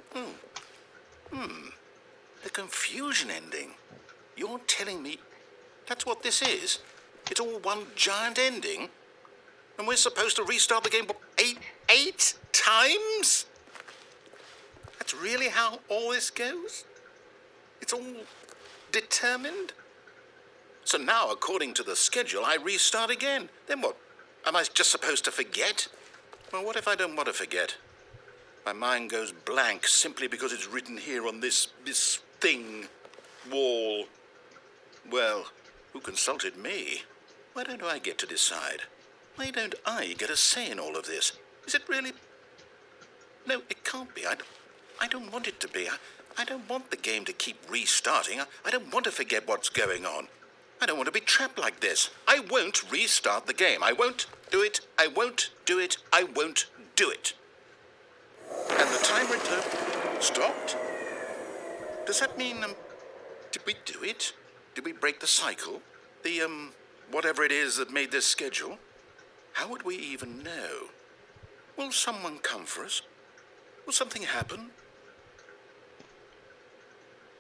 The confusion ending. You're telling me that's what this is? It's all one giant ending? And we're supposed to restart the game eight times? That's really how all this goes? It's all determined? So now, according to the schedule, I restart again. Then what? Am I just supposed to forget? Well, what if I don't want to forget? My mind goes blank simply because it's written here on this thing, wall. Well, who consulted me? Why don't I get to decide? Why don't I get a say in all of this? Is it really... No, it can't be. I don't want it to be. I don't want the game to keep restarting. I don't want to forget what's going on. I don't want to be trapped like this. I won't restart the game. I won't do it. I won't do it. I won't do it. And the timer stopped? Does that mean, did we do it? Did we break the cycle? The, whatever it is that made this schedule? How would we even know? Will someone come for us? Will something happen?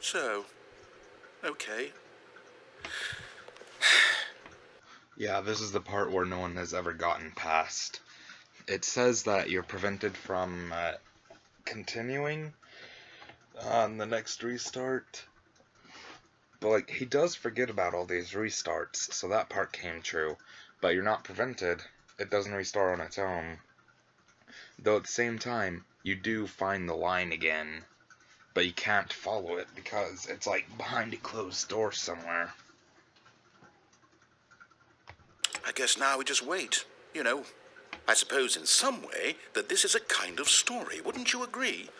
So, okay. Yeah, this is the part where no one has ever gotten past. It says that you're prevented from continuing on the next restart. But, like, he does forget about all these restarts, so that part came true. But you're not prevented. It doesn't restart on its own. Though at the same time, you do find the line again. But you can't follow it because it's, like, behind a closed door somewhere. I guess now we just wait. You know, I suppose in some way that this is a kind of story. Wouldn't you agree?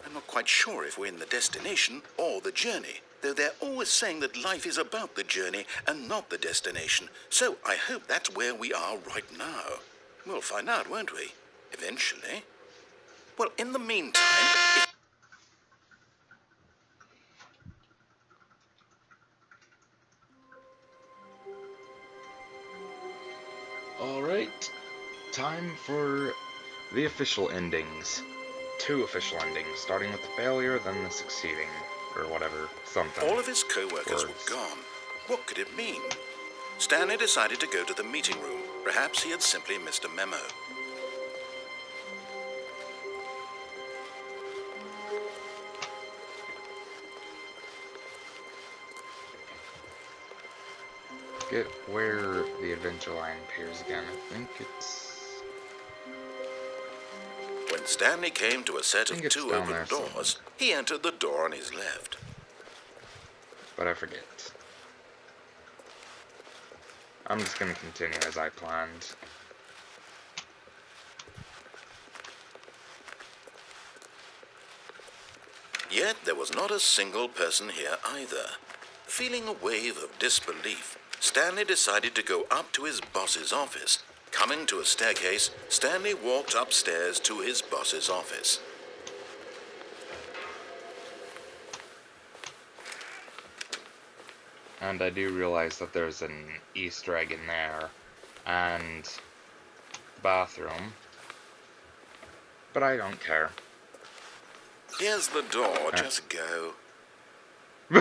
I'm not quite sure if we're in the destination or the journey, though they're always saying that life is about the journey and not the destination. So I hope that's where we are right now. We'll find out, won't we? Eventually. Well, in the meantime, if... Alright, time for the official endings. 2 official endings, starting with the failure, then the succeeding, or whatever, something. all of his co-workers were gone. What could it mean? Stanley decided to go to the meeting room. Perhaps he had simply missed a memo. Get where the adventure line appears again. I think it's... When Stanley came to a set of it's 2 down open there doors, he entered the door on his left. but I forget. I'm just gonna continue as I planned. Yet there was not a single person here either. Feeling a wave of disbelief, Stanley decided to go up to his boss's office. Coming to a staircase, Stanley walked upstairs to his boss's office. And I do realize that there's an Easter egg in there, and bathroom, but I don't care. Here's the door, just go. He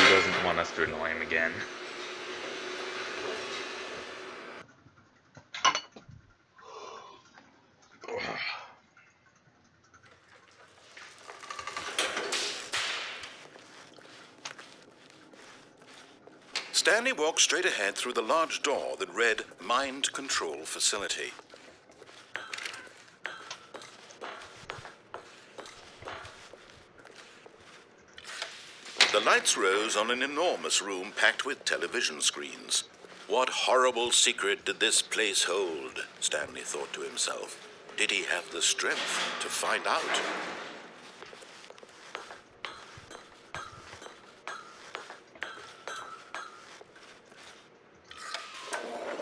doesn't want us to annoy him again. Stanley walked straight ahead through the large door that read Mind Control Facility. The lights rose on an enormous room packed with television screens. What horrible secret did this place hold? Stanley thought to himself. Did he have the strength to find out?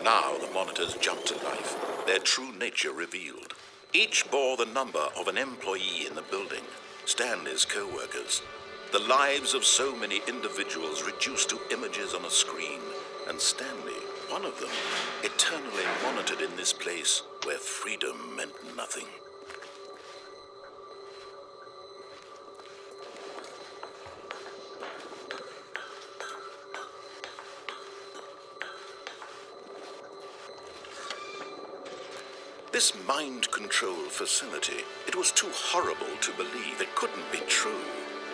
Now the monitors jumped to life, their true nature revealed. Each bore the number of an employee in the building, Stanley's co-workers. The lives of so many individuals reduced to images on a screen, and Stanley, one of them, eternally monitored in this place where freedom meant nothing. This mind control facility, it was too horrible to believe. It couldn't be true.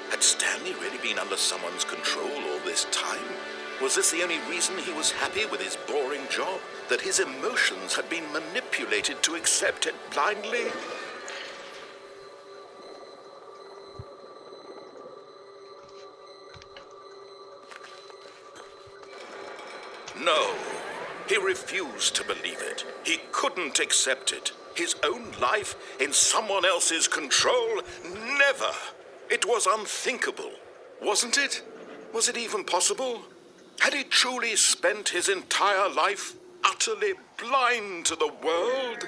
Had Stanley really been under someone's control all this time? Was this the only reason he was happy with his boring job? That his emotions had been manipulated to accept it blindly? No. He refused to believe it. He couldn't accept it. His own life in someone else's control? Never. It was unthinkable. Wasn't it? Was it even possible? Had he truly spent his entire life utterly blind to the world?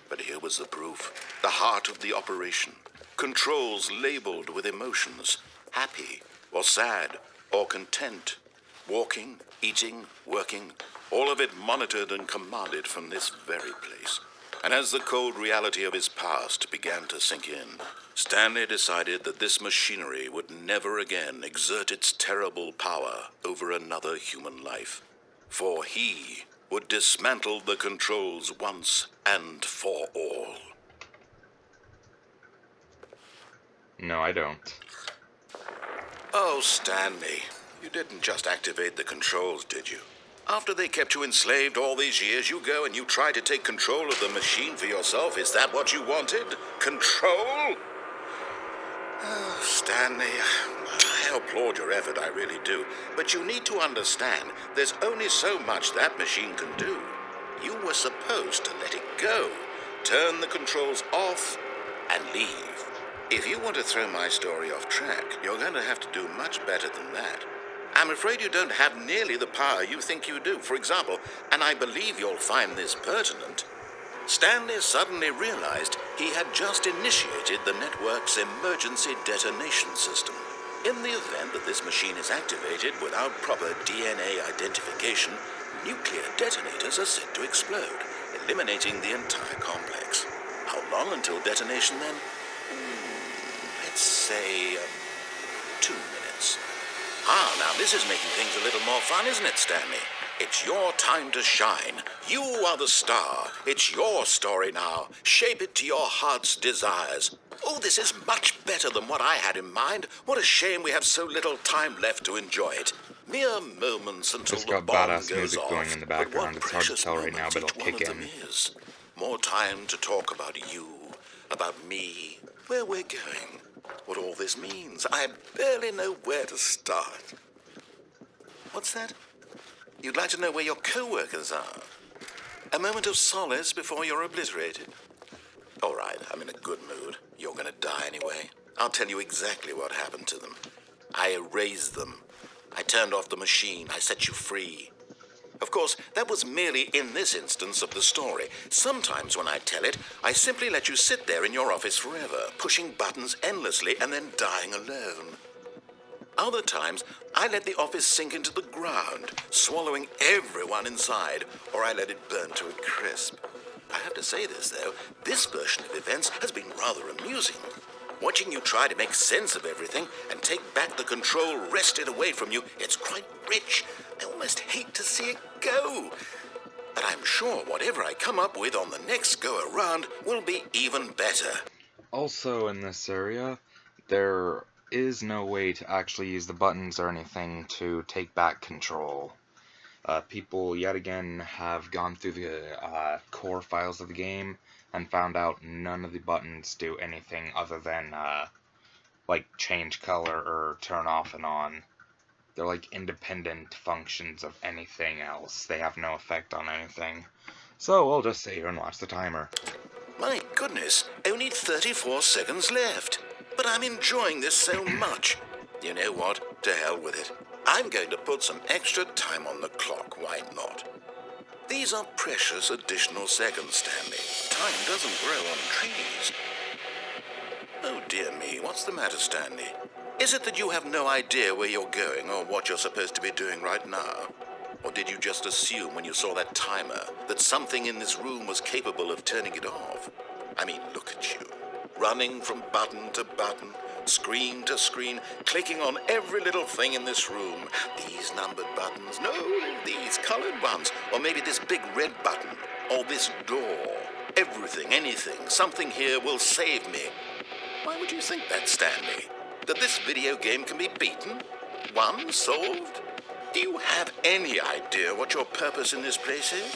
But here was the proof. The heart of the operation. Controls labeled with emotions. Happy or sad or content. Walking, eating, working, all of it monitored and commanded from this very place. And as the cold reality of his past began to sink in, Stanley decided that this machinery would never again exert its terrible power over another human life. For he would dismantle the controls once and for all. No, I don't. Oh, Stanley, you didn't just activate the controls, did you? After they kept you enslaved all these years, you go and you try to take control of the machine for yourself. Is that what you wanted? Control? Oh, Stanley, I applaud your effort, I really do. But you need to understand, there's only so much that machine can do. You were supposed to let it go, turn the controls off, and leave. If you want to throw my story off track, you're going to have to do much better than that. I'm afraid you don't have nearly the power you think you do. For example, and I believe you'll find this pertinent, Stanley suddenly realized he had just initiated the network's emergency detonation system. In the event that this machine is activated without proper DNA identification, nuclear detonators are said to explode, eliminating the entire complex. How long until detonation then? Let's say 2 minutes. Now this is making things a little more fun, isn't it, Stanley? It's your time to shine. You are the star. It's your story now. Shape it to your heart's desires. Oh, this is much better than what I had in mind. What a shame we have so little time left to enjoy it. Mere moments until Just the got bomb badass goes music off. going in the But what background. It's hard to precious tell right now, moments but it'll each one kick of them in. is. More time to talk about you, about me, where we're going, what all this means. I barely know where to start. What's that? You'd like to know where your co-workers are? A moment of solace before you're obliterated. All right, I'm in a good mood. You're gonna die anyway. I'll tell you exactly what happened to them. I erased them. I turned off the machine. I set you free. Of course, that was merely in this instance of the story. Sometimes when I tell it, I simply let you sit there in your office forever, pushing buttons endlessly and then dying alone. Other times, I let the office sink into the ground, swallowing everyone inside, or I let it burn to a crisp. I have to say this, though, this version of events has been rather amusing. Watching you try to make sense of everything and take back the control wrested away from you, it's quite rich. I almost hate to see it go. But I'm sure whatever I come up with on the next go-around will be even better. Also in this area, there is no way to actually use the buttons or anything to take back control. People yet again have gone through the core files of the game and found out none of the buttons do anything other than like change color or turn off and on. They're like independent functions of anything else. They have no effect on anything. So we'll just sit here and watch the timer. My goodness, only 34 seconds left. But I'm enjoying this so much. You know what? To hell with it. I'm going to put some extra time on the clock. Why not? These are precious additional seconds, Stanley. Time doesn't grow on trees. Oh, dear me. What's the matter, Stanley? Is it that you have no idea where you're going or what you're supposed to be doing right now? Or did you just assume when you saw that timer that something in this room was capable of turning it off? I mean, look at you. Running from button to button, screen to screen, clicking on every little thing in this room. These numbered buttons, no, these colored ones. Or maybe this big red button, or this door. Everything, anything, something here will save me. Why would you think that, Stanley? That this video game can be beaten? Won? Solved? Do you have any idea what your purpose in this place is?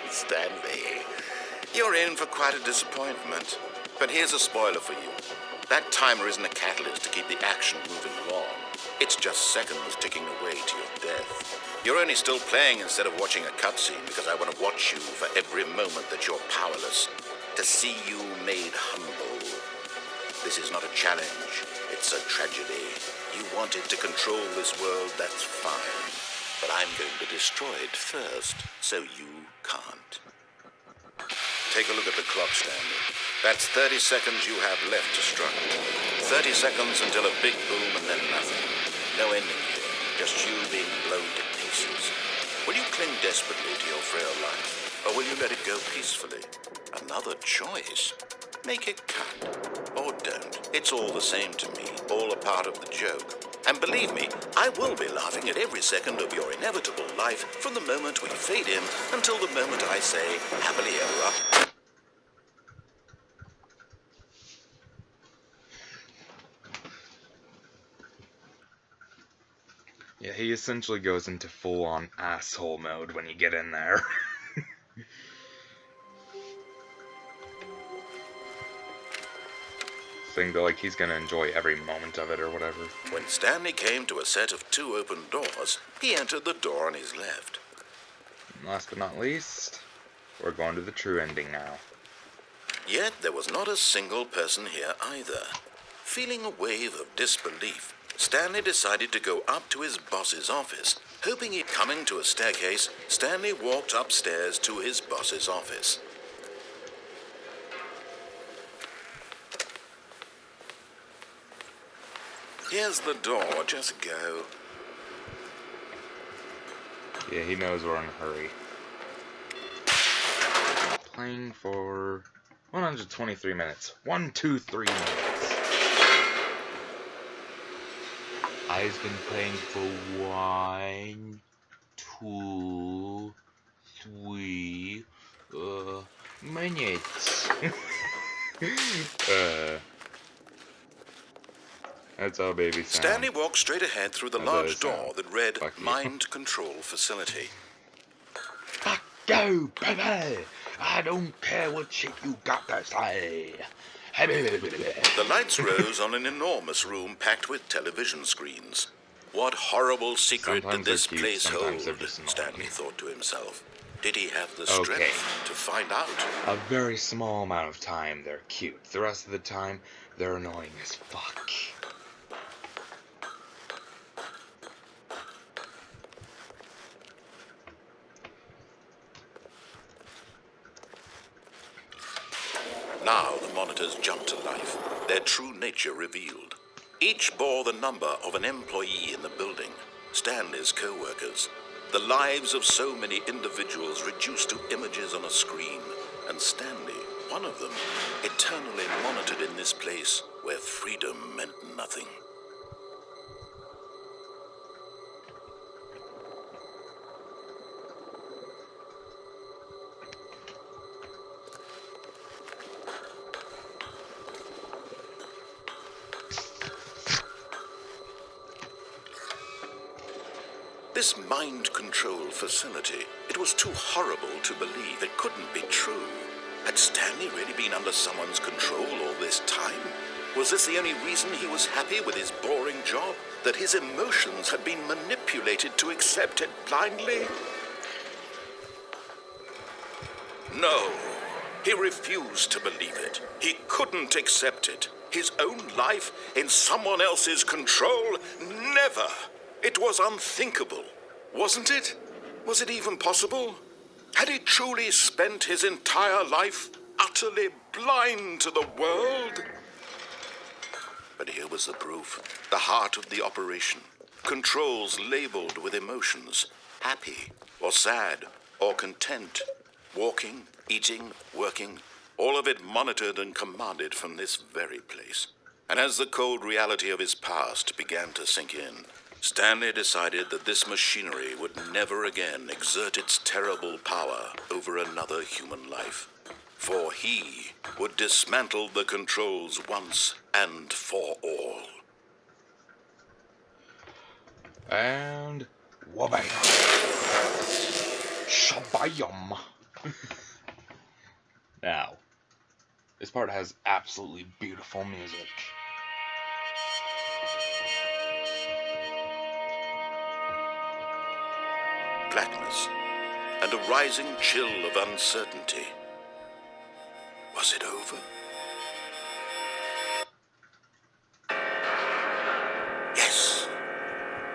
Stanley, you're in for quite a disappointment. But here's a spoiler for you. That timer isn't a catalyst to keep the action moving along. It's just seconds ticking away to your death. You're only still playing instead of watching a cutscene because I want to watch you for every moment that you're powerless. To see you made humble. This is not a challenge. It's a tragedy. You wanted to control this world, that's fine. But I'm going to destroy it first, so you can't. Take a look at the clock, Stanley. That's 30 seconds you have left to struggle. 30 seconds until a big boom and then nothing. No ending here, just you being blown to pieces. Will you cling desperately to your frail life, or will you let it go peacefully? Another choice. Make it count. Or don't. It's all the same to me. All a part of the joke. And believe me, I will be laughing at every second of your inevitable life from the moment we fade in until the moment I say, happily ever after. Yeah, he essentially goes into full-on asshole mode when you get in there. Saying that, like, he's gonna enjoy every moment of it or whatever. When Stanley came to a set of 2 open doors, he entered the door on his left. And last but not least, we're going to the true ending now. Yet there was not a single person here either. Feeling a wave of disbelief, Stanley decided to go up to his boss's office. Hoping he'd coming to a staircase, Stanley walked upstairs to his boss's office. Here's the door, just go. Yeah, he knows we're in a hurry. Playing for 123 minutes. 123 minutes. I've been playing for 1, 2, 3 minutes. That's how baby sounds. Stanley walked straight ahead through the large door that read Fuck you. Mind Control Facility. Fuck you, baby! I don't care what shit you got to say. The lights rose on an enormous room packed with television screens. What horrible secret Sometimes did this they're cute, place hold? sometimes they're just annoying. Stanley thought to himself. Did he have the Okay. strength to find out? A very small amount of time they're cute. The rest of the time, they're annoying as fuck. Now the monitors jumped to life, their true nature revealed. Each bore the number of an employee in the building, Stanley's co-workers. The lives of so many individuals reduced to images on a screen, and Stanley, one of them, eternally monitored in this place where freedom meant nothing. This mind control facility, it was too horrible to believe. It couldn't be true. Had Stanley really been under someone's control all this time? Was this the only reason he was happy with his boring job? That his emotions had been manipulated to accept it blindly? No, he refused to believe it. He couldn't accept it. His own life in someone else's control? Never! It was unthinkable, wasn't it? Was it even possible? Had he truly spent his entire life utterly blind to the world? But here was the proof, the heart of the operation. Controls labeled with emotions, happy or sad or content, walking, eating, working, all of it monitored and commanded from this very place. And as the cold reality of his past began to sink in, Stanley decided that this machinery would never again exert its terrible power over another human life. For he would dismantle the controls once and for all. And wabam. Shabayam. Now, this part has absolutely beautiful music. Blackness and a rising chill of uncertainty. Was it over? Yes.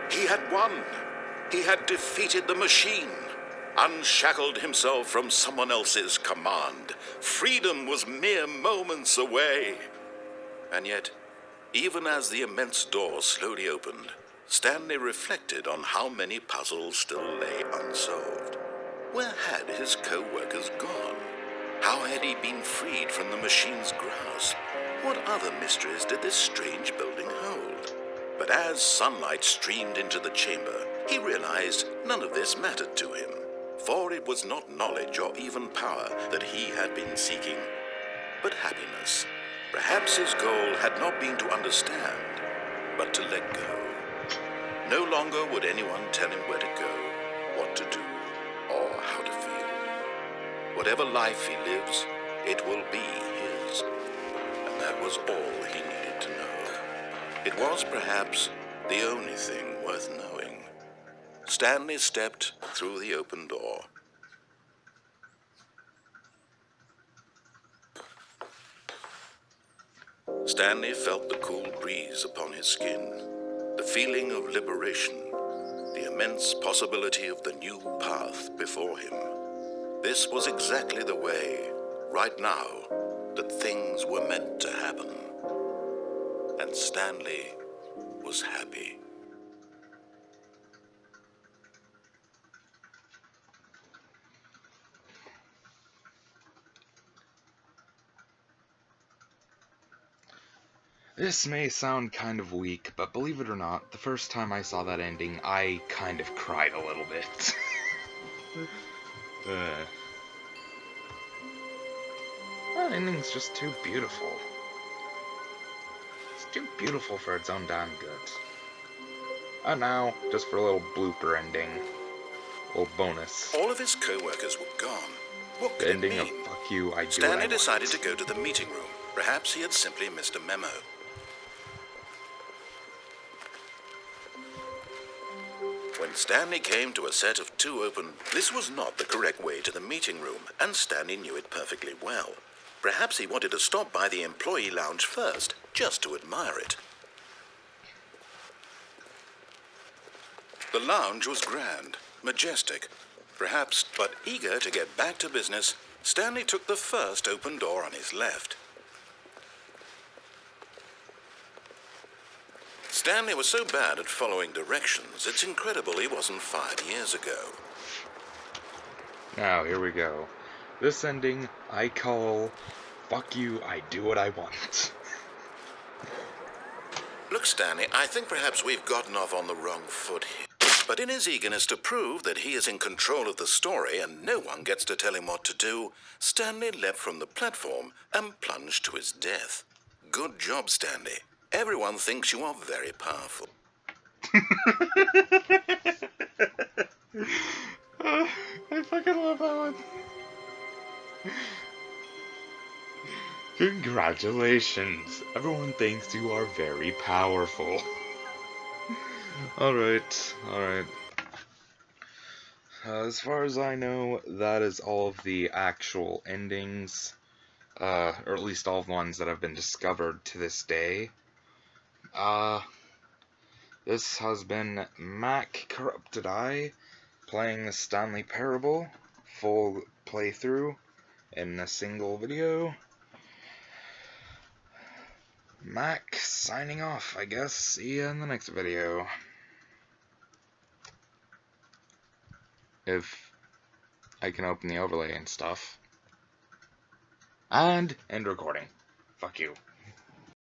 He had won. He had defeated the machine, unshackled himself from someone else's command. Freedom was mere moments away. And yet, even as the immense door slowly opened, Stanley reflected on how many puzzles still lay unsolved. Where had his co-workers gone? How had he been freed from the machine's grasp? What other mysteries did this strange building hold? But as sunlight streamed into the chamber, he realized none of this mattered to him, for it was not knowledge or even power that he had been seeking, but happiness. Perhaps his goal had not been to understand, but to let go. No longer would anyone tell him where to go, what to do, or how to feel. Whatever life he lives, it will be his. And that was all he needed to know. It was perhaps the only thing worth knowing. Stanley stepped through the open door. Stanley felt the cool breeze upon his skin, the feeling of liberation, the immense possibility of the new path before him. This was exactly the way, right now, that things were meant to happen. And Stanley was happy. This may sound kind of weak, but believe it or not, the first time I saw that ending, I kind of cried a little bit. That ending's just too beautiful. It's too beautiful for its own damn good. And now, just for a little blooper ending. A little bonus. All of his co-workers were gone. What The could ending it of mean? fuck you, I do Stanley what I want. decided to go to the meeting room. Perhaps he had simply missed a memo. When Stanley came to a set of two open, this was not the correct way to the meeting room, and Stanley knew it perfectly well. Perhaps he wanted to stop by the employee lounge first, just to admire it. The lounge was grand, majestic, perhaps, but eager to get back to business, Stanley took the first open door on his left. Stanley was so bad at following directions, it's incredible he wasn't 5 years ago. Now, here we go. This ending, I call, fuck you, I do what I want. Look, Stanley, I think perhaps we've gotten off on the wrong foot here. But in his eagerness to prove that he is in control of the story and no one gets to tell him what to do, Stanley leapt from the platform and plunged to his death. Good job, Stanley. Everyone thinks you are very powerful. I fucking love that one. Congratulations. Everyone thinks you are very powerful. Alright. As far as I know, that is all of the actual endings. Or at least all of the ones that have been discovered to this day. This has been Mac Corrupted Eye playing the Stanley Parable full playthrough in a single video. Mac signing off, I guess. See ya in the next video. If I can open the overlay and stuff. And end recording. Fuck you.